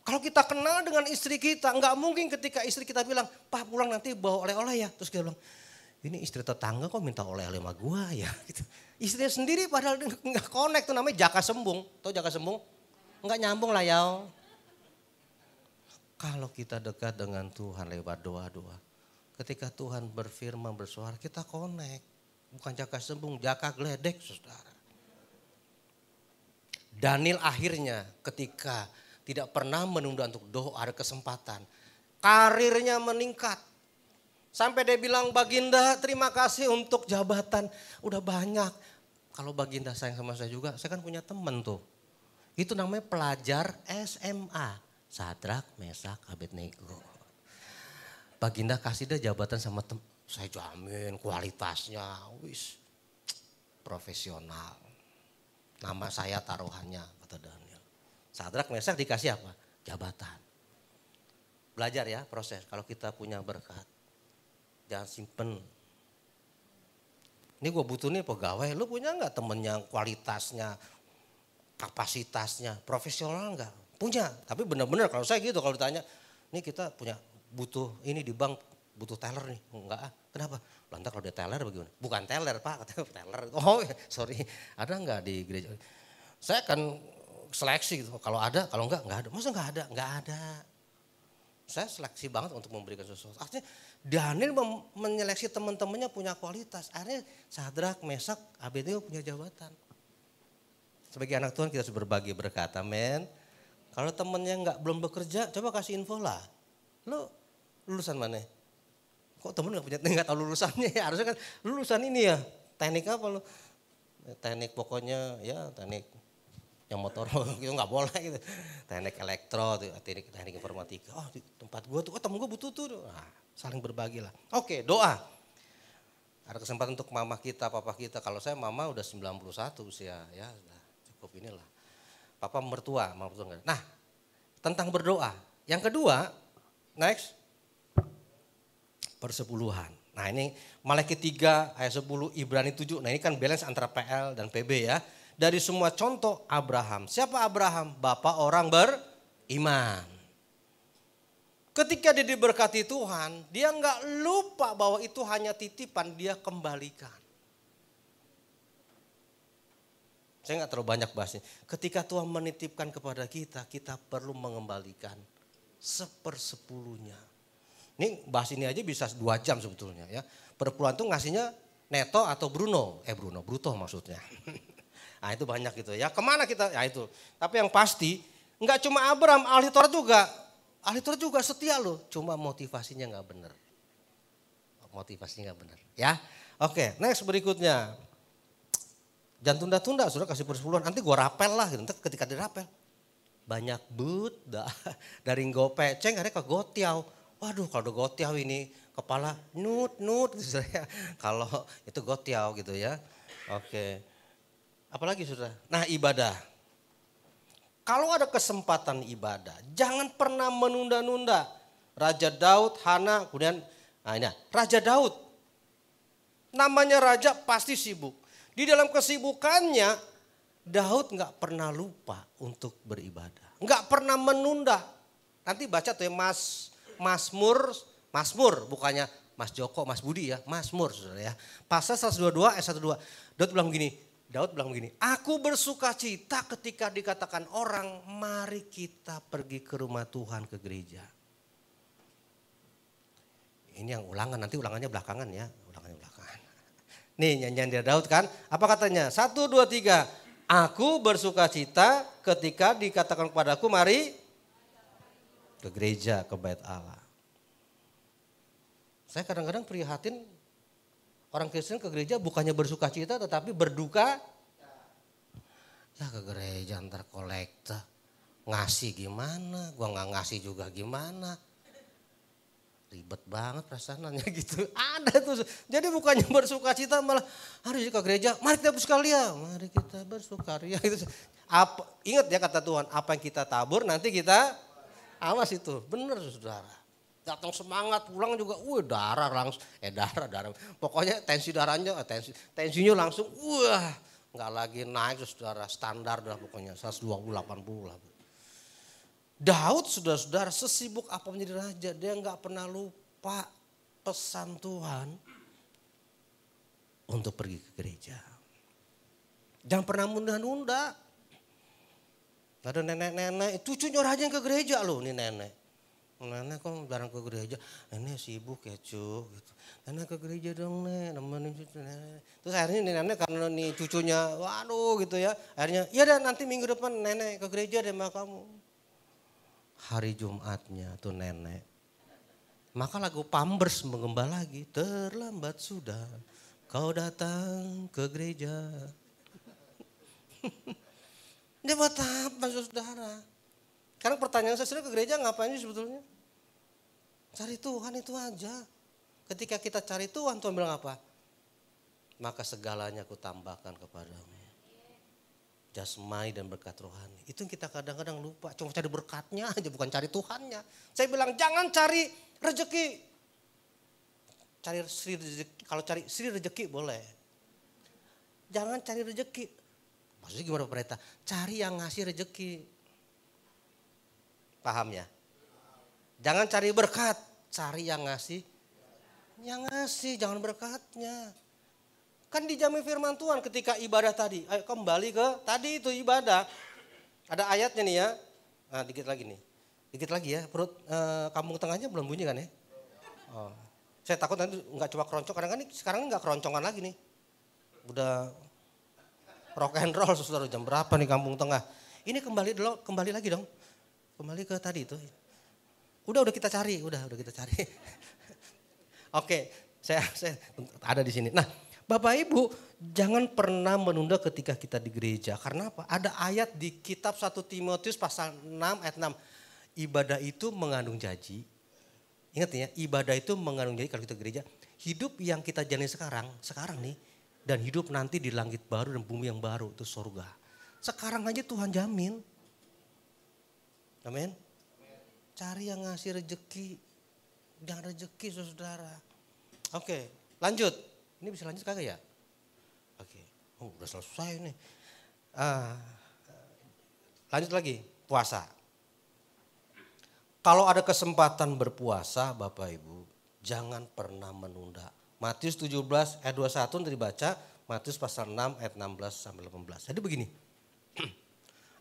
Kalau kita kenal dengan istri kita, nggak mungkin ketika istri kita bilang, Pak pulang nanti bawa oleh-oleh ya. Terus kita bilang, ini istri tetangga kok minta oleh-oleh sama gua ya. Gitu. Istrinya sendiri padahal nggak connect, tuh namanya jaka sembung. Tahu jaka sembung? Nggak nyambung lah ya. Kalau kita dekat dengan Tuhan lewat doa-doa. Ketika Tuhan berfirman bersuara kita connect. Bukan jaka sembung, jaka geledek saudara. Daniel akhirnya ketika tidak pernah menunda untuk doa ada kesempatan. Karirnya meningkat. Sampai dia bilang Baginda terima kasih untuk jabatan udah banyak. Kalau Baginda sayang sama saya juga, saya kan punya teman tuh. Itu namanya pelajar SMA. Sadrak, Mesak, Abednego. Baginda kasih dia jabatan sama saya jamin kualitasnya wis profesional. Nama saya taruhannya kata Daniel. Sadrak, Mesak dikasih apa? Jabatan. Belajar ya proses kalau kita punya berkat. Jangan simpen. Ini gue butuh nih pegawai, lu punya nggak temen yang kualitasnya, kapasitasnya, profesional nggak? Punya, tapi benar-benar kalau saya gitu kalau ditanya, nih kita punya butuh ini di bank, butuh teller nih, enggak kenapa? Lantas kalau dia teller bagaimana? Bukan teller Pak, katanya teller, oh sorry, ada nggak di gereja? Saya akan seleksi gitu, kalau ada, kalau enggak ada, masa nggak ada. Saya seleksi banget untuk memberikan sesuatu. Artinya Daniel menyeleksi teman-temannya punya kualitas. Akhirnya Sadrak, Mesak, Abednego punya jabatan. Sebagai anak Tuhan kita harus berbagi berkat, amin. Kalau temennya belum bekerja, coba kasih info lah. Lo lulusan mana? Kok temen nggak tahu lulusannya ya? Harusnya kan lulusan ini ya. Teknik apa lo? Teknik pokoknya ya teknik yang motor gitu nggak boleh gitu. Teknik elektro, teknik informatika. Oh di tempat gue tuh, temen gue butuh tuh. Nah, saling berbagi lah. Oke, doa. Ada kesempatan untuk mama kita, papa kita. Kalau saya mama udah 91 usia ya cukup inilah. Papa mertua, mama mertua enggak. Nah, tentang berdoa. Yang kedua, next. Persepuluhan. Nah ini Malaikat 3 ayat 10, Ibrani 7. Nah ini kan balance antara PL dan PB ya. Dari semua contoh Abraham. Siapa Abraham? Bapak orang beriman. Ketika dia diberkati Tuhan, dia nggak lupa bahwa itu hanya titipan, dia kembalikan. Saya nggak terlalu banyak bahasnya. Ketika Tuhan menitipkan kepada kita, kita perlu mengembalikan 1/10. Ini bahas ini aja bisa 2 jam sebetulnya ya. Perpuluhan itu ngasihnya neto atau bruto maksudnya. Nah itu banyak gitu ya. Kemana kita? Ya itu. Tapi yang pasti nggak cuma Abraham, ahli Taurat juga. Ahli Taurat juga setia loh. Cuma motivasinya nggak benar. Motivasinya nggak benar. Ya. Oke, next berikutnya. Jangan tunda-tunda, sudah kasih persepuluhan. Nanti gua rapel lah gitu. Nanti ketika dirapel. Banyak dari gopeceng akhirnya ke gotiau. Waduh kalau udah gotiau ini kepala nut gitu ya. Kalau itu gotiau gitu ya. Oke. Apalagi sudah. Nah ibadah. Kalau ada kesempatan ibadah, jangan pernah menunda-nunda. Raja Daud, Hana, kemudian nah ini Raja Daud. Namanya raja pasti sibuk. Di dalam kesibukannya, Daud nggak pernah lupa untuk beribadah. Nggak pernah menunda. Nanti baca tuh ya Mazmur, bukannya Mas Joko, Mas Budi ya, Mazmur saudara ya. Pasal 122 ayat 12. Daud bilang begini, aku bersuka cita ketika dikatakan orang, mari kita pergi ke rumah Tuhan ke gereja. Ini yang ulangan, nanti ulangannya belakangan ya. Ulangannya belakangan. Nih nyanyian dari Daud kan. Apa katanya? 1, 2, 3. Aku bersuka cita ketika dikatakan kepadaku mari ke gereja, ke bait Allah. Saya kadang-kadang prihatin orang Kristen ke gereja bukannya bersuka cita tetapi berduka. Ya ke gereja ntar kolekta. Ngasih gimana, gua gak ngasih juga gimana. Ribet banget perasaannya gitu. Ada tuh. Jadi bukannya bersuka cita malah hari ke gereja, mari kita bersukaria. Mari kita bersukaria. Apa, ingat ya kata Tuhan, apa yang kita tabur nanti kita awas itu. Benar saudara. Datang semangat, pulang juga, darah langsung, darah. Pokoknya tensi darahnya, tensinya langsung, nggak lagi naik saudara, standar dah pokoknya, 120/80 lah. Daud saudara sesibuk apa menjadi raja, dia nggak pernah lupa pesan Tuhan untuk pergi ke gereja. Jangan pernah nunda-nunda. Ada nenek-nenek, cucunya raja yang ke gereja loh, nih nenek. Nenek kok jarang ke gereja, nenek sibuk ya cu, gitu. Nenek ke gereja dong nek, nemenin cucu nenek. Terus akhirnya nih nenek karena nih cucunya, waduh gitu ya. Akhirnya, ya dan nanti minggu depan nenek ke gereja deh sama kamu. Hari Jumatnya tuh nenek. Maka lagu Pampers menggembala lagi, terlambat sudah kau datang ke gereja. Dia buat apa saudara? Karena pertanyaan saya, ke gereja ngapain sih sebetulnya? Cari Tuhan itu aja. Ketika kita cari Tuhan, Tuhan bilang apa? Maka segalanya aku tambahkan kepadamu. Jasmani dan berkat rohani. Itu yang kita kadang-kadang lupa. Cuma cari berkatnya aja, bukan cari Tuhannya. Saya bilang jangan cari rezeki. Cari Sri rezeki. Kalau cari Sri rezeki boleh. Jangan cari rezeki. Maksudnya gimana Pak Pendeta? Cari yang ngasih rezeki. Paham ya? Jangan cari berkat, cari yang ngasih. Yang ngasih, jangan berkatnya. Kan dijamin firman Tuhan ketika ibadah tadi. Ayo kembali ke tadi itu ibadah. Ada ayatnya nih ya. Nah dikit lagi nih. Dikit lagi ya, perut kampung tengahnya belum bunyi kan ya? Oh. Saya takut nanti nggak coba keroncong, kadang-kadang sekarang nggak keroncongan lagi nih. Udah rock and roll saudara, jam berapa nih kampung tengah. Ini kembali lagi dong. Kembali ke tadi itu. Udah kita cari, udah kita cari. Oke, saya ada di sini. Nah, Bapak Ibu, jangan pernah menunda ketika kita di gereja. Karena apa? Ada ayat di kitab 1 Timotius pasal 6 ayat 6. Ibadah itu mengandung janji. Ingat ya, ibadah itu mengandung janji kalau kita gereja. Hidup yang kita jalani sekarang nih. Dan hidup nanti di langit baru dan bumi yang baru, itu surga. Sekarang aja Tuhan jamin. Amin. Cari yang ngasih rezeki. Jangan rezeki saudara. Oke, lanjut. Ini bisa lanjut kagak ya? Oke. Oh, udah selesai nih. Lanjut lagi, puasa. Kalau ada kesempatan berpuasa Bapak Ibu, jangan pernah menunda. Matius 17 ayat 21 nanti dibaca, Matius pasal 6 ayat 16 sampai 18. Jadi begini.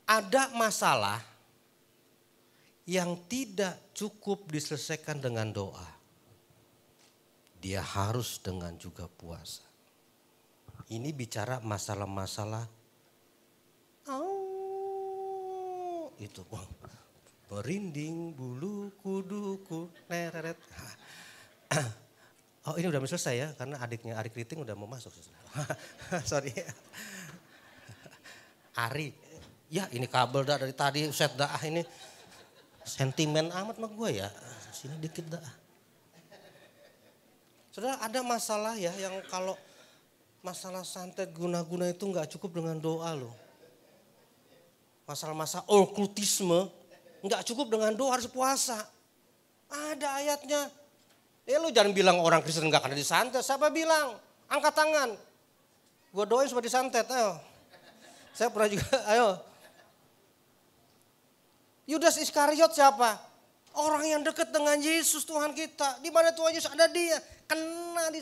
Ada masalah yang tidak cukup diselesaikan dengan doa. Dia harus dengan juga puasa. Ini bicara masalah-masalah. Itu merinding bulu kuduku neret. Oh ini udah selesai ya karena adiknya Ari Kriting udah mau masuk. Sorry. Ari, ya ini kabel dah dari tadi set dah ini. Sentimen amat mah gue ya, sini dikit dah. Saudara ada masalah ya yang kalau masalah santet guna-guna itu nggak cukup dengan doa loh. Masalah-masalah okultisme nggak cukup dengan doa, harus puasa. Ada ayatnya. Lu jangan bilang orang Kristen nggak akan disantet. Siapa bilang? Angkat tangan. Gue doain supaya disantet. Ayo. Saya pernah juga. Ayo. Yudas Iskariot siapa? Orang yang dekat dengan Yesus Tuhan kita. Di mana Tuhan Yesus ada dia. Kena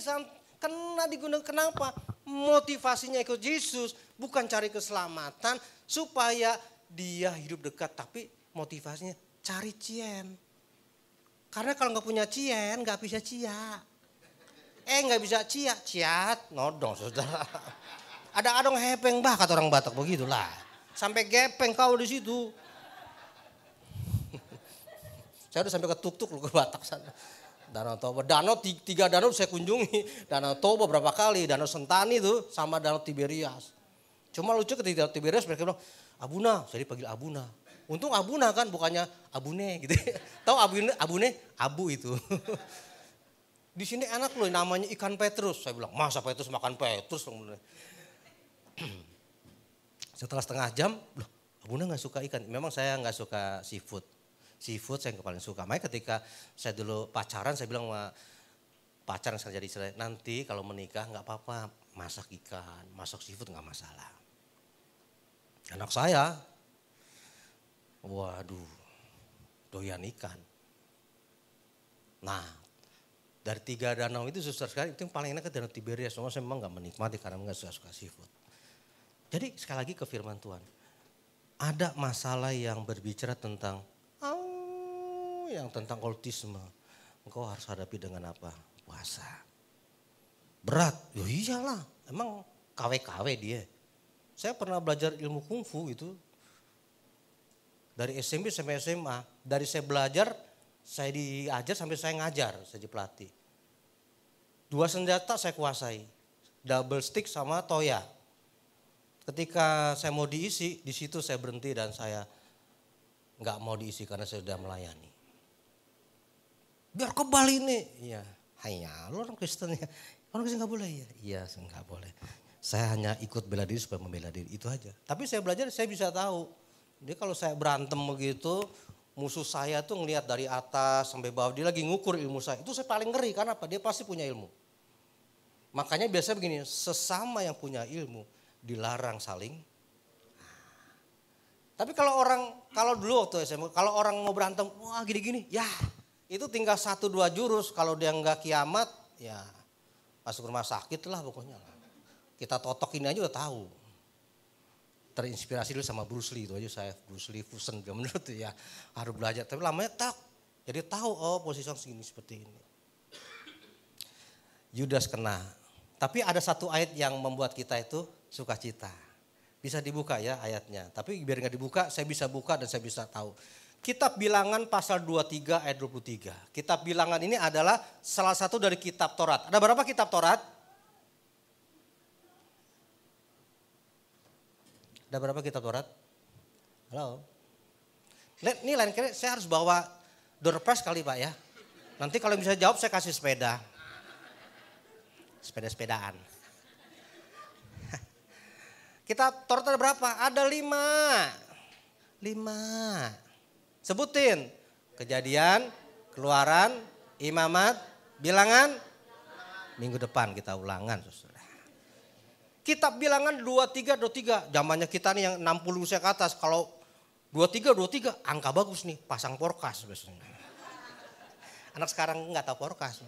digunakan. Kenapa? Motivasinya ikut Yesus. Bukan cari keselamatan. Supaya dia hidup dekat. Tapi motivasinya cari cien. Karena kalau nggak punya cien nggak bisa cia. Nggak bisa ciat, nodong saudara. Ada adong hepeng bah kata orang Batak begitulah. Sampai gepeng kau di situ. Saya udah sampai ke tuk-tuk lu ke Batak sana. Danau Toba, tiga danau saya kunjungi. Danau Toba berapa kali, Danau Sentani tuh sama Danau Tiberias. Cuma lucu ketika Danau Tiberias mereka bilang, Abuna, saya dipanggil Abuna. Untung Abuna kan bukannya Abune gitu. Tahu Abune? Abu itu. Di sini enak loh namanya ikan Petrus. Saya bilang, masa Petrus makan Petrus? Setelah setengah jam, loh Abuna gak suka ikan. Memang saya gak suka seafood. Seafood saya yang paling suka. Makanya ketika saya dulu pacaran saya bilang sama pacar yang saya jadi istri, nanti kalau menikah gak apa-apa masak ikan, masak seafood gak masalah. Anak saya, waduh doyan ikan. Nah dari 3 danau itu susah sekali, itu yang paling enak ke Danau Tiberias. Semua saya memang gak menikmati karena gak suka seafood. Jadi sekali lagi ke firman Tuhan. Ada masalah yang berbicara tentang yang tentang autisme, engkau harus hadapi dengan apa? Puasa. Berat, ya iyalah, emang KW-KW dia. Saya pernah belajar ilmu kungfu itu dari SMP sampai SMA. Dari saya belajar, saya diajar sampai saya ngajar, saya jadi pelatih. 2 senjata saya kuasai, double stick sama toya. Ketika saya mau diisi, di situ saya berhenti dan saya nggak mau diisi karena saya sudah melayani. Biar kebal ini. Iya, hanya lu orang Kristen ya. Orang Kristen nggak boleh ya. Iya, nggak boleh. Saya hanya ikut bela diri supaya membela diri itu aja. Tapi saya belajar, saya bisa tahu. Jadi kalau saya berantem begitu, musuh saya tuh ngelihat dari atas sampai bawah, dia lagi ngukur ilmu saya. Itu saya paling ngeri karena apa? Dia pasti punya ilmu. Makanya biasanya begini, sesama yang punya ilmu dilarang saling. Tapi kalau dulu waktu SMA, kalau orang mau berantem, wah gini-gini, ya itu tinggal 1-2 jurus. Kalau dia nggak kiamat, ya masuk rumah sakit lah pokoknya. Kita totok ini aja udah tahu. Terinspirasi dulu sama Bruce Lee, itu aja saya Bruce Lee Fusion menurut tuh ya harus belajar. Tapi lamanya jadi tahu posisi segini seperti ini. Yudas kena. Tapi ada satu ayat yang membuat kita itu sukacita. Bisa dibuka ya ayatnya. Tapi biar nggak dibuka, saya bisa buka dan saya bisa tahu. Kitab Bilangan pasal 23 ayat 23. Kitab Bilangan ini adalah salah satu dari kitab Taurat. Ada berapa kitab Taurat? Ada berapa kitab Taurat? Halo? Ini lain kali saya harus bawa door prize kali Pak ya. Nanti kalau bisa jawab saya kasih sepeda. Sepeda-sepedaan. Kitab Taurat ada berapa? Ada 5. Sebutin. Kejadian, Keluaran, Imamat, Bilangan. Minggu depan kita ulangan. Saudara. Kitab Bilangan 23. Zamannya kita nih yang 60 usia ke atas. Kalau 23, angka bagus nih. Pasang porkas biasanya. Anak sekarang nggak tahu porkas.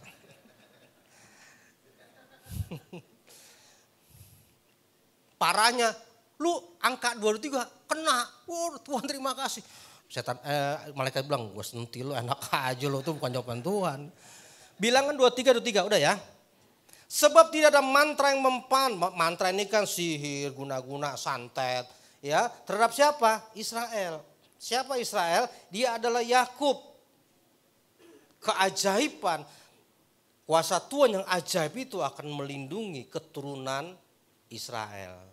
Parahnya, lu angka 23 kena. Tuhan terima kasih. Malaikat bilang, gue sentil lu enak aja lu tuh bukan jawaban Tuhan. Bilangan 23, udah ya. Sebab tidak ada mantra yang mempan. Mantra ini kan sihir, guna-guna, santet. Ya, terhadap siapa? Israel. Siapa Israel? Dia adalah Yakub. Keajaiban, kuasa Tuhan yang ajaib itu akan melindungi keturunan Israel.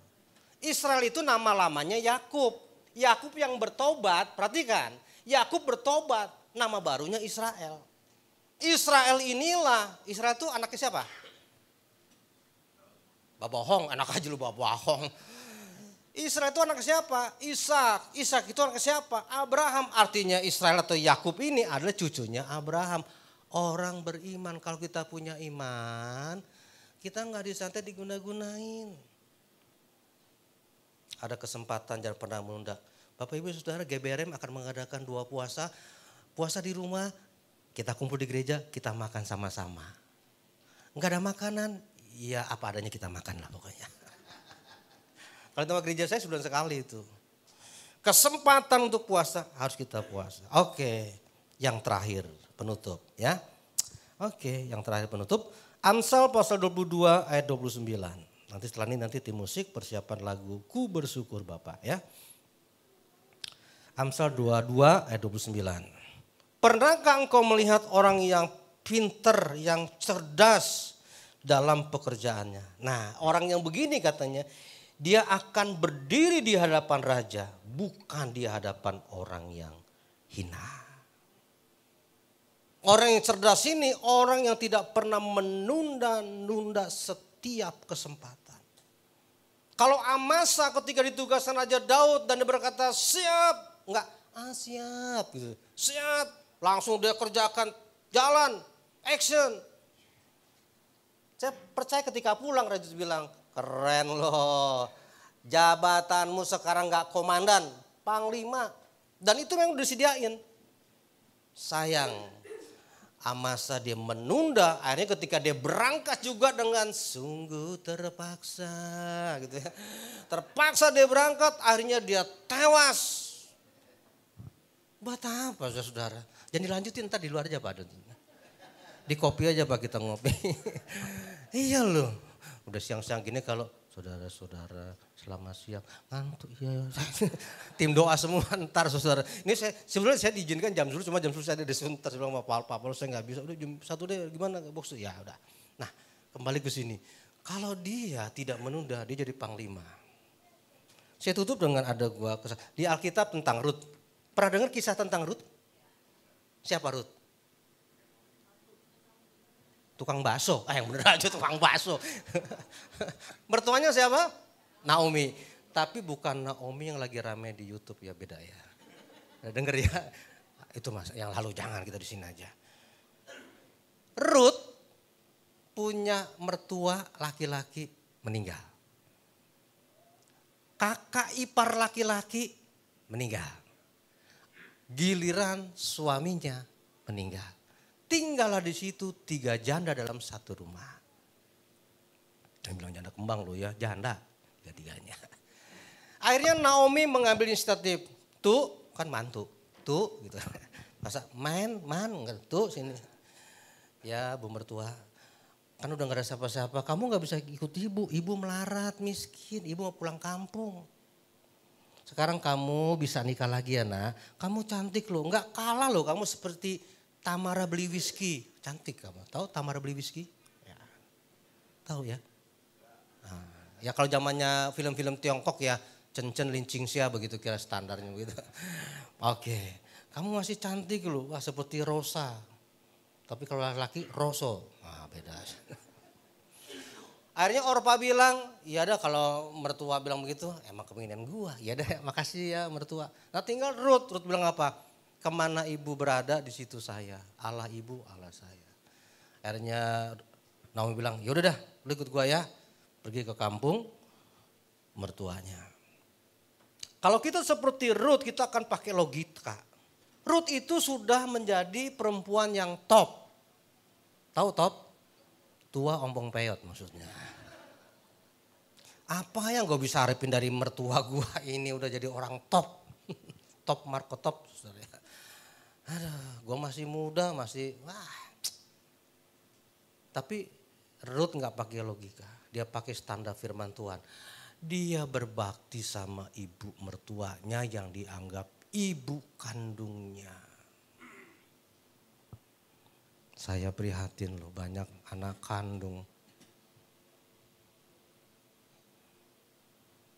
Israel itu nama-lamanya Yakub. Yakub yang bertobat, perhatikan. Yakub bertobat, nama barunya Israel. Israel itu anaknya siapa? Babohong, anak aja lu babohong. Israel itu anak siapa? Ishak. Ishak itu anak siapa? Abraham. Artinya Israel atau Yakub ini adalah cucunya Abraham. Orang beriman, kalau kita punya iman, kita nggak disantet diguna-gunain. Ada kesempatan, jangan pernah menunda. Bapak Ibu Saudara, GBRM akan mengadakan 2 puasa. Puasa di rumah, kita kumpul di gereja, kita makan sama-sama. Enggak ada makanan, ya apa adanya kita makan lah pokoknya. Kalau tema gereja saya sebulan sekali itu. Kesempatan untuk puasa harus kita puasa. Oke, yang terakhir penutup ya. Oke, yang terakhir penutup. Amsal pasal 22 ayat 29. Nanti setelah ini nanti tim musik persiapan lagu Ku Bersyukur Bapa ya. Amsal 22 ayat 29. Pernahkah engkau melihat orang yang pinter, yang cerdas dalam pekerjaannya? Nah, orang yang begini katanya, dia akan berdiri di hadapan raja, bukan di hadapan orang yang hina. Orang yang cerdas ini orang yang tidak pernah menunda-nunda setiap kesempatan. Kalau Amasa ketika ditugaskan Raja Daud dan dia berkata siap, enggak, siap gitu. Siap, langsung dia kerjakan, jalan, action. Saya percaya ketika pulang Raja bilang, keren loh, jabatanmu sekarang enggak komandan, panglima. Dan itu memang disediain. Sayang. Amasa dia menunda, akhirnya ketika dia berangkat juga dengan sungguh terpaksa gitu ya. Terpaksa dia berangkat, akhirnya dia tewas. Buat apa saudara? Jangan dilanjutin, ntar di luar aja Pak. Di kopi aja Pak kita ngopi. Iya loh, udah siang-siang gini kalau saudara-saudara selamat siang, ngantuk ya. Tim doa semua ntar saudara. Ini sebenarnya saya diizinkan jam 10, cuma jam 10 saya ada disuntar. Saya bilang Pak Paul saya nggak bisa, udah jam 1 deh gimana box ya udah. Nah kembali ke sini, kalau dia tidak menunda dia jadi panglima. Saya tutup dengan ada gua di Alkitab tentang Rut. Pernah dengar kisah tentang Rut? Siapa Rut? Tukang bakso, yang bener aja tukang bakso. Mertuanya siapa? Naomi. Tapi bukan Naomi yang lagi rame di YouTube ya, beda ya. Denger ya, itu mas yang lalu jangan kita di sini aja. Ruth punya mertua laki-laki meninggal. Kakak ipar laki-laki meninggal. Giliran suaminya meninggal. Tinggallah di situ 3 janda dalam satu rumah. Saya bilang janda kembang loh ya, janda 3-3-nya. Akhirnya Naomi mengambil inisiatif, tuh kan mantu, tuh gitu. Masa man, tuh sini. Ya Bu mertua, kan udah gak ada siapa-siapa, kamu gak bisa ikut ibu melarat miskin, ibu mau pulang kampung. Sekarang kamu bisa nikah lagi ya nak, kamu cantik loh, gak kalah loh kamu seperti Tamara beli whisky, cantik kamu. Tahu Tamara beli whisky? Ya. Tahu ya? Nah, ya kalau zamannya film-film Tiongkok ya, Chen Lincing Xia begitu kira standarnya begitu. Oke, kamu masih cantik loh, wah seperti Rosa. Tapi kalau laki Roso, nah beda. Akhirnya Orpa bilang, iya dah kalau mertua bilang begitu, emang keinginan gua. Iya dah, makasih ya mertua. Nah tinggal Ruth bilang apa? Kemana ibu berada di situ saya, Allah ibu, Allah saya. Akhirnya Naomi bilang, yaudah dah lu ikut gua ya. Pergi ke kampung mertuanya. Kalau kita seperti Ruth kita akan pakai logika. Ruth itu sudah menjadi perempuan yang top. Tahu top? Tua ompong peyot maksudnya. Apa yang gue bisa harapin dari mertua gua ini udah jadi orang top. Top Marco top. Aduh, gue masih muda, Tapi Ruth gak pakai logika, dia pakai standar firman Tuhan. Dia berbakti sama ibu mertuanya yang dianggap ibu kandungnya. Saya prihatin loh, banyak anak kandung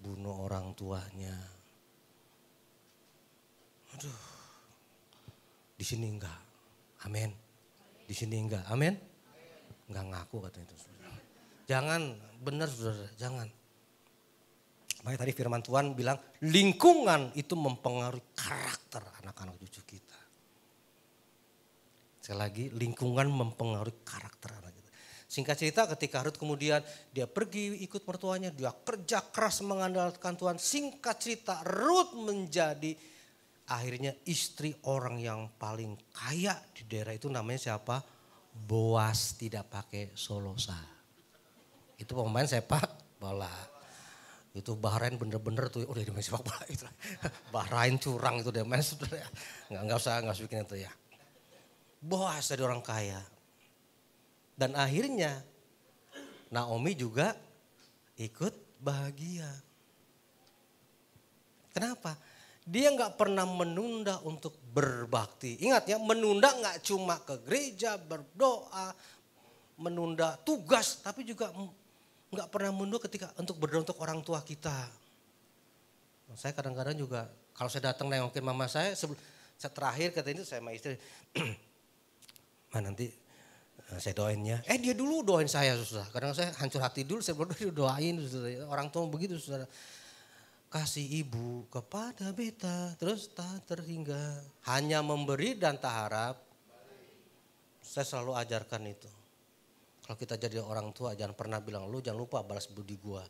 bunuh orang tuanya. Aduh. Di sini enggak, amin. Di sini enggak, amin. Enggak ngaku katanya itu. Jangan, benar saudara, jangan. Makanya tadi firman Tuhan bilang lingkungan itu mempengaruhi karakter anak-anak cucu kita. Sekali lagi lingkungan mempengaruhi karakter anak kita. Singkat cerita ketika Ruth kemudian dia pergi ikut mertuanya, dia kerja keras mengandalkan Tuhan. Singkat cerita Ruth menjadi akhirnya istri orang yang paling kaya di daerah itu namanya siapa? Boas tidak pakai solosa. Itu pemain sepak bola. Itu Bahrain bener-bener tuh udah main sepak bola itu. Bahrain curang itu dia main sudah. Enggak usah bikin itu ya. Boas dari orang kaya. Dan akhirnya Naomi juga ikut bahagia. Kenapa? Dia nggak pernah menunda untuk berbakti. Ingat ya, menunda nggak cuma ke gereja, berdoa, menunda tugas, tapi juga nggak pernah menunda ketika untuk berdoa untuk orang tua kita. Saya kadang-kadang juga kalau saya datang nengokin mama saya terakhir kata ini saya sama istri, nanti saya doain ya. Dia dulu doain saya, saudara. Kadang saya hancur hati dulu, saya berdoa doain, saudara. Orang tua begitu, saudara. Kasih ibu kepada beta, terus tak terhingga. Hanya memberi dan tak harap. Saya selalu ajarkan itu. Kalau kita jadi orang tua, jangan pernah bilang, lu jangan lupa balas budi gua.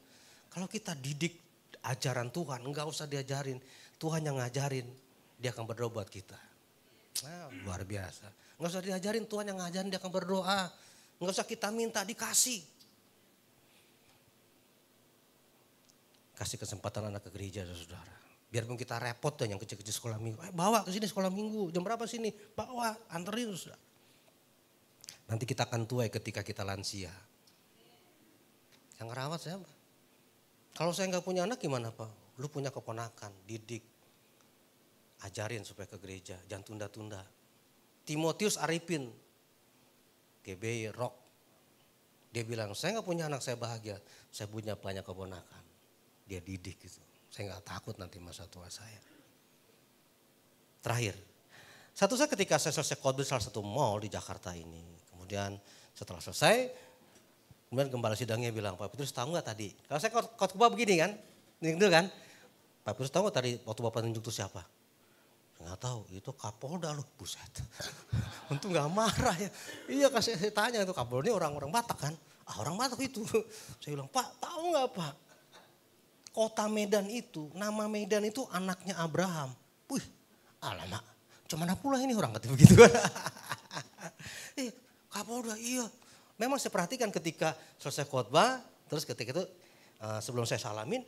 Kalau kita didik ajaran Tuhan, enggak usah diajarin. Tuhan yang ngajarin, dia akan berdoa buat kita. Nah, luar biasa. Enggak usah diajarin, Tuhan yang ngajarin, dia akan berdoa. Enggak usah kita minta, dikasih. Kasih kesempatan anak ke gereja, saudara. Biarpun kita repot tuh yang kecil-kecil sekolah minggu. Bawa ke sini sekolah minggu, jam berapa sini? Bawa, anterin, saudara. Nanti kita akan tuai ketika kita lansia. Yang ngerawat siapa? Kalau saya nggak punya anak gimana Pak? Lu punya keponakan, didik. Ajarin supaya ke gereja, jangan tunda-tunda. Timotius Arifin, GBI, Rock. Dia bilang, saya nggak punya anak, saya bahagia. Saya punya banyak keponakan. Dia didik gitu. Saya nggak takut nanti masa tua saya. Terakhir, satu saat ketika saya selesai khotbah salah satu mall di Jakarta ini. Kemudian setelah selesai, kemudian gembala sidangnya bilang, Pak Petrus tahu nggak tadi? Kalau saya khotbah begini kan, gitu kan. Pak Petrus tahu nggak tadi waktu Bapak tunjuk itu siapa? Nggak tahu, itu Kapolda loh, buset. Untung nggak marah ya. Iya kasih saya tanya itu Kapolda ini orang-orang Batak kan. Orang Batak itu. Saya bilang, Pak tahu nggak Pak? Kota Medan itu, nama Medan itu anaknya Abraham. Wih, alamak, cuman pula ini orang kata begitu kan. Kapolda iya. Memang saya perhatikan ketika selesai khotbah, terus ketika itu sebelum saya salamin,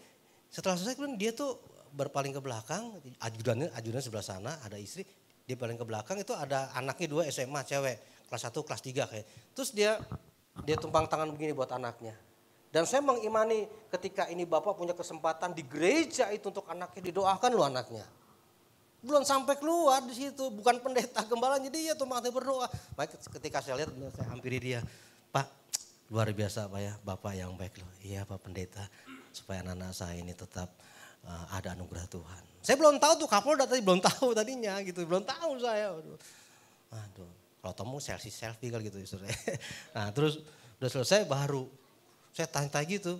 setelah selesai dia tuh berpaling ke belakang, ajudannya sebelah sana, ada istri, dia paling ke belakang itu ada anaknya 2 SMA cewek, kelas 1, kelas 3 kayak. Terus dia tumpang tangan begini buat anaknya. Dan saya mengimani ketika ini Bapak punya kesempatan di gereja itu untuk anaknya didoakan loh anaknya. Belum sampai keluar di situ, bukan pendeta gembalanya dia tumpang tangan berdoa. Baik ketika saya lihat saya hampiri dia, Pak luar biasa Pak ya, Bapak yang baik loh. Iya Pak Pendeta, supaya anak-anak saya ini tetap ada anugerah Tuhan. Saya belum tahu tuh Kapolda tadi belum tahu tadinya gitu, belum tahu saya. Aduh, kalau temu selfie kali gitu. Nah terus udah selesai baru saya tanya gitu.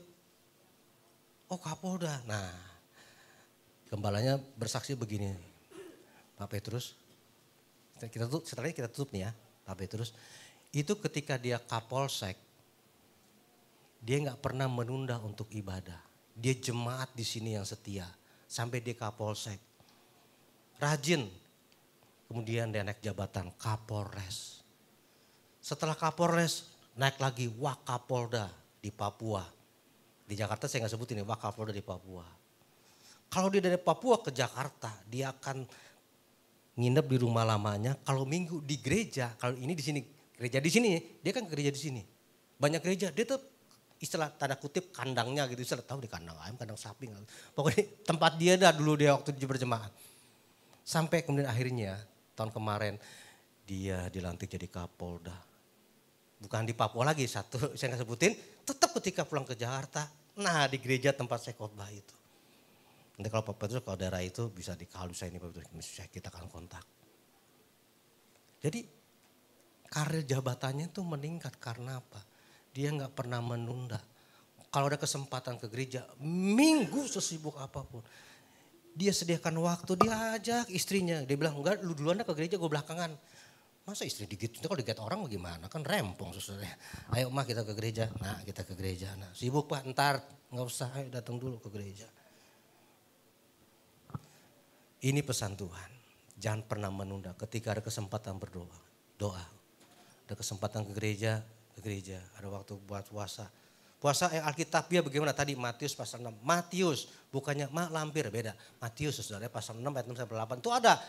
Oh Kapolda. Nah gembalanya bersaksi begini. Pak Petrus, setelah kita tutup nih ya. Pak Petrus, itu ketika dia Kapolsek, dia nggak pernah menunda untuk ibadah. Dia jemaat di sini yang setia. Sampai dia Kapolsek. Rajin. Kemudian dia naik jabatan Kapolres. Setelah Kapolres naik lagi Wakapolda di Papua. Di Jakarta saya nggak sebutin ya Wakapolda di Papua. Kalau dia dari Papua ke Jakarta dia akan nginep di rumah lamanya. Kalau minggu di gereja, kalau ini di sini gereja di sini, dia kan gereja di sini. Banyak gereja, dia tuh istilah tanda kutip kandangnya gitu, istilah tahu di kandang ayam, kandang sapi. Pokoknya tempat dia dah dulu dia waktu dia berjemaat. Sampai kemudian akhirnya tahun kemarin dia dilantik jadi Kapolda. Bukan di Papua lagi satu, saya nggak sebutin. Tetap ketika pulang ke Jakarta, nah di gereja tempat saya khotbah itu. Nanti kalau Pak Petrus kalau daerah itu bisa kalau saya ini Pak Petrus, kita akan kontak. Jadi karir jabatannya itu meningkat karena apa? Dia nggak pernah menunda. Kalau ada kesempatan ke gereja, minggu sesibuk apapun. Dia sediakan waktu, dia ajak istrinya. Dia bilang, enggak lu duluan ke gereja, gue belakangan. Masa istri digigit, kalau digigit orang bagaimana? Kan rempong susternya. Ayo mah kita ke gereja. Nah kita ke gereja. Nah sibuk Pak, ntar nggak usah, ayo datang dulu ke gereja. Ini pesan Tuhan. Jangan pernah menunda ketika ada kesempatan berdoa. Doa. Ada kesempatan ke gereja. Ada waktu buat puasa. Puasa Alkitabiah bagaimana tadi Matius pasal 6. Matius bukannya lampir beda. Matius saudara pasal 6 ayat 6 sampai 8. Itu ada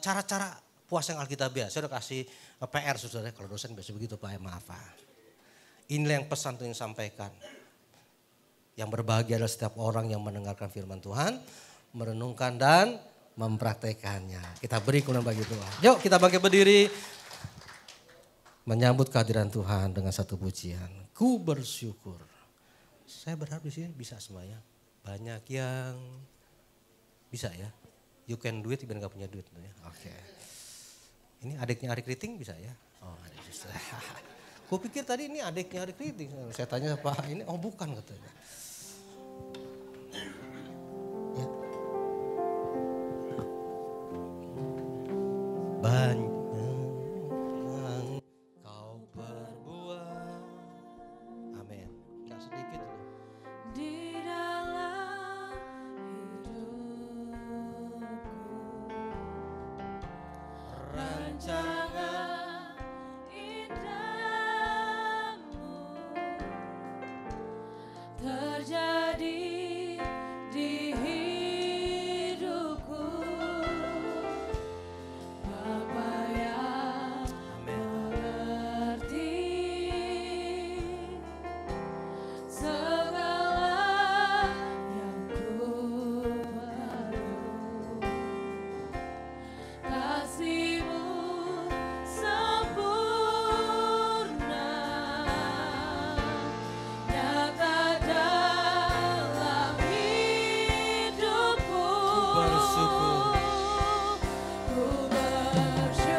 cara-cara puasa yang alkitabiah. Saya udah kasih PR saudara, kalau dosen biasa begitu Pak, maaf Pak. Inilah yang pesan Tuhan yang sampaikan. Yang berbahagia adalah setiap orang yang mendengarkan firman Tuhan, merenungkan dan mempraktekannya. Kita beri kemuliaan bagi Tuhan. Yuk kita bangkit berdiri. Menyambut kehadiran Tuhan dengan satu pujian. Ku bersyukur. Saya berharap di sini bisa semuanya. Banyak yang bisa ya. You can do it even gak punya duit. Oke. Ini adiknya Ari Kriting bisa ya? Oh adik justru. Ku pikir tadi ini adiknya Ari Kriting. Saya tanya Pak ini, oh bukan katanya. Ya. Banyak yang kau perbuat. Amin. Gak sedikit loh. Di dalam hidupku, rancangan indahmu terjadi di hidupku. Bapa yang mengerti segala yang ku perlu. Kasih-Mu sempurna nyata dalam hidupku. Bersyukur. Ku bersyukur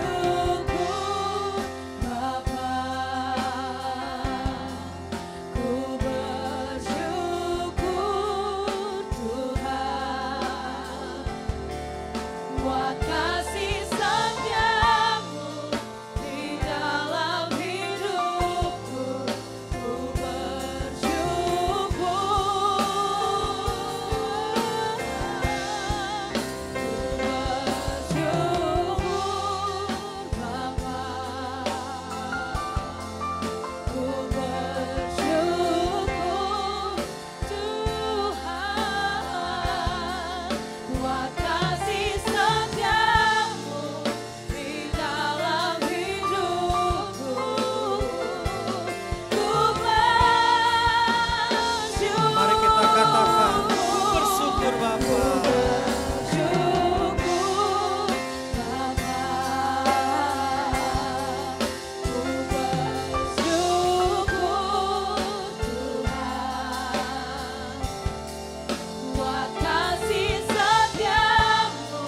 Bapa. Ku bersyukur Tuhan buat kasih setia-Mu di dalam hidupku. Ku bersyukur. Ku bersyukur Tuhan buat kasih setia-Mu di dalam hidupku. Ku bersyukur. Mari kita katakan, ku bersyukur Bapa. Bersyukur Bapa. Ku bersyukur Tuhan buat kasih setia-Mu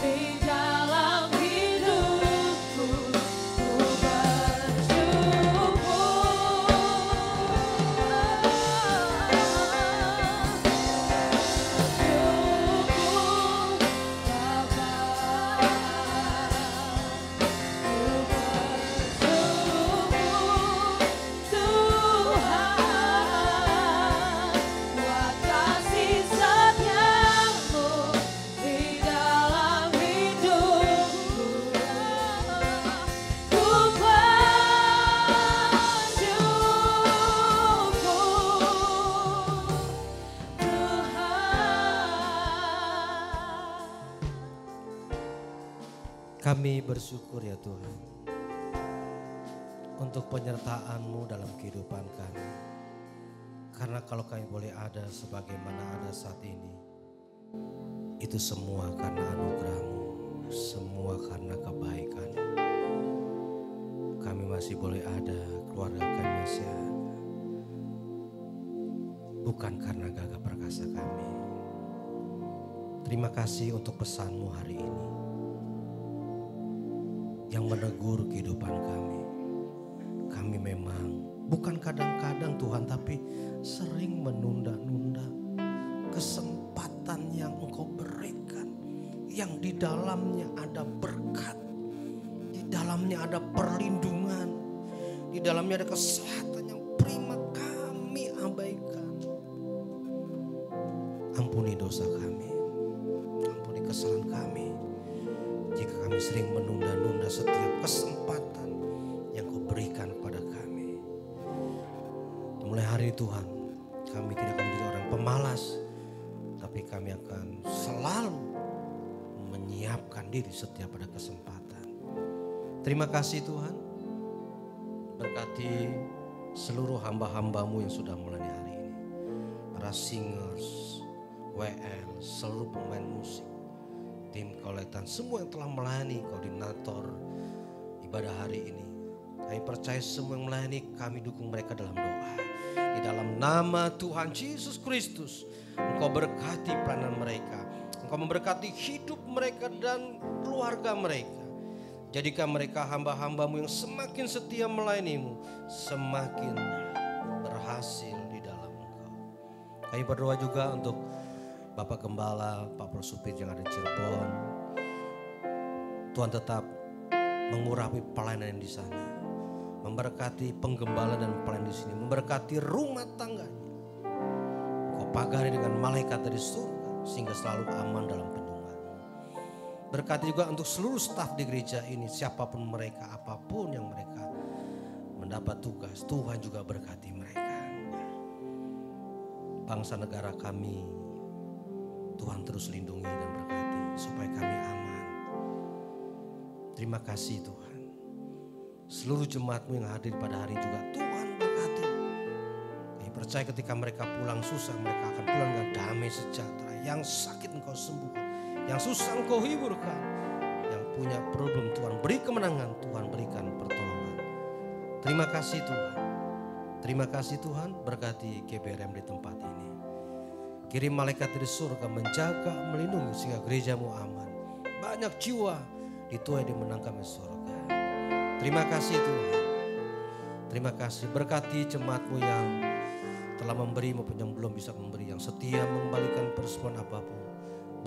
di dalam hidupku. Ku bersyukur. Kami bersyukur ya Tuhan untuk penyertaan-Mu dalam kehidupan kami. Karena kalau kami boleh ada sebagaimana ada saat ini, itu semua karena anugerah-Mu, semua karena kebaikan. Kami masih boleh ada, keluarga kami masih ada. Bukan karena gagah perkasa kami. Terima kasih untuk pesan-Mu hari ini yang menegur kehidupan kami. Kami memang bukan kadang-kadang Tuhan, tapi sering menunda-nunda kesempatan yang Engkau berikan, yang di dalamnya ada berkat, di dalamnya ada perlindungan, di dalamnya ada kesehatan yang prima, kami abaikan. Ampuni dosa kami, ampuni kesalahan kami. Jika kami sering menunda-nunda setiap kesempatan yang Kau berikan kepada kami. Mulai hari ini Tuhan, kami tidak akan menjadi orang pemalas, tapi kami akan selalu menyiapkan diri setiap ada kesempatan. Terima kasih Tuhan. Berkati seluruh hamba-hambamu yang sudah melayani hari ini. Para singers, WL, seluruh pemain musik, tim koletan, semua yang telah melayani, koordinator ibadah hari ini. Kami percaya semua yang melayani, kami dukung mereka dalam doa. Di dalam nama Tuhan Yesus Kristus, Engkau berkati pelayanan mereka. Engkau memberkati hidup mereka dan keluarga mereka. Jadikan mereka hamba-hambamu yang semakin setia melayanimu, semakin berhasil di dalam Engkau. Kami berdoa juga untuk Bapak Gembala, Pak Prosupir yang ada di Cirebon. Tuhan tetap mengurapi pelayanan di sana. Memberkati penggembala dan pelayan di sini. Memberkati rumah tangganya. Kau pagari dengan malaikat dari surga sehingga selalu aman dalam penyungan. Berkati juga untuk seluruh staf di gereja ini, siapapun mereka, apapun yang mereka mendapat tugas, Tuhan juga berkati mereka. Bangsa negara kami, Tuhan terus lindungi dan berkati supaya kami aman. Terima kasih Tuhan. Seluruh jemaatmu yang hadir pada hari juga Tuhan berkati. Kami percaya ketika mereka pulang susah, mereka akan pulang dengan damai sejahtera. Yang sakit Engkau sembuhkan, yang susah Engkau hiburkan, yang punya problem Tuhan beri kemenangan, Tuhan berikan pertolongan. Terima kasih Tuhan. Terima kasih Tuhan, berkati GBRM di tempat ini. Kirim malaikat dari surga menjaga, melindungi sehingga gerejamu aman. Banyak jiwa dituai dimenangkan di surga. Terima kasih Tuhan. Terima kasih, berkati jemaatmu yang telah memberi maupun yang belum bisa memberi, yang setia mengembalikan persembahan apapun.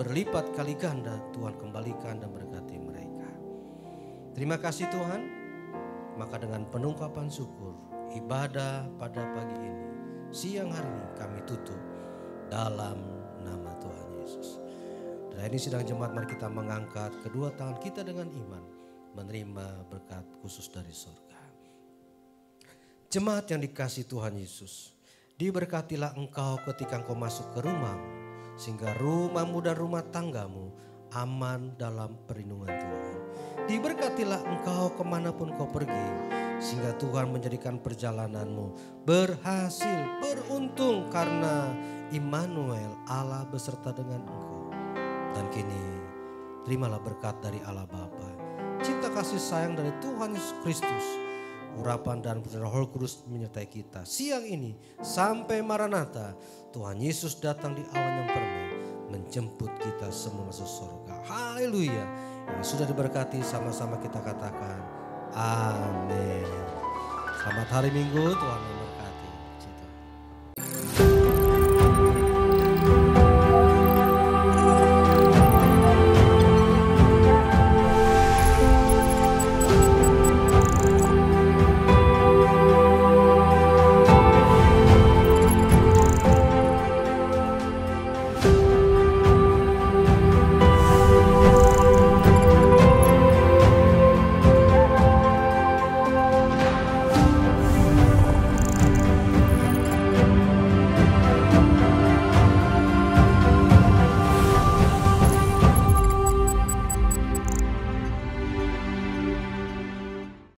Berlipat kali ganda Tuhan kembalikan dan berkati mereka. Terima kasih Tuhan. Maka dengan penungkapan syukur, ibadah pada pagi ini, siang hari ini kami tutup dalam nama Tuhan Yesus. Dan ini sidang jemaat, mari kita mengangkat kedua tangan kita dengan iman, menerima berkat khusus dari surga. Jemaat yang dikasihi Tuhan Yesus, diberkatilah engkau ketika engkau masuk ke rumahmu, sehingga rumahmu dan rumah tanggamu aman dalam perlindungan Tuhan. Diberkatilah engkau kemanapun kau pergi, sehingga Tuhan menjadikan perjalananmu berhasil, beruntung karena Immanuel, Allah beserta dengan engkau. Dan kini terimalah berkat dari Allah Bapa, cinta kasih sayang dari Tuhan Yesus Kristus, urapan dan pertolongan Roh Kudus menyertai kita siang ini sampai Maranatha. Tuhan Yesus datang di awan yang permai menjemput kita semua masuk surga. Haleluya. Yang sudah diberkati sama-sama kita katakan amin. Selamat hari Minggu, Tuhan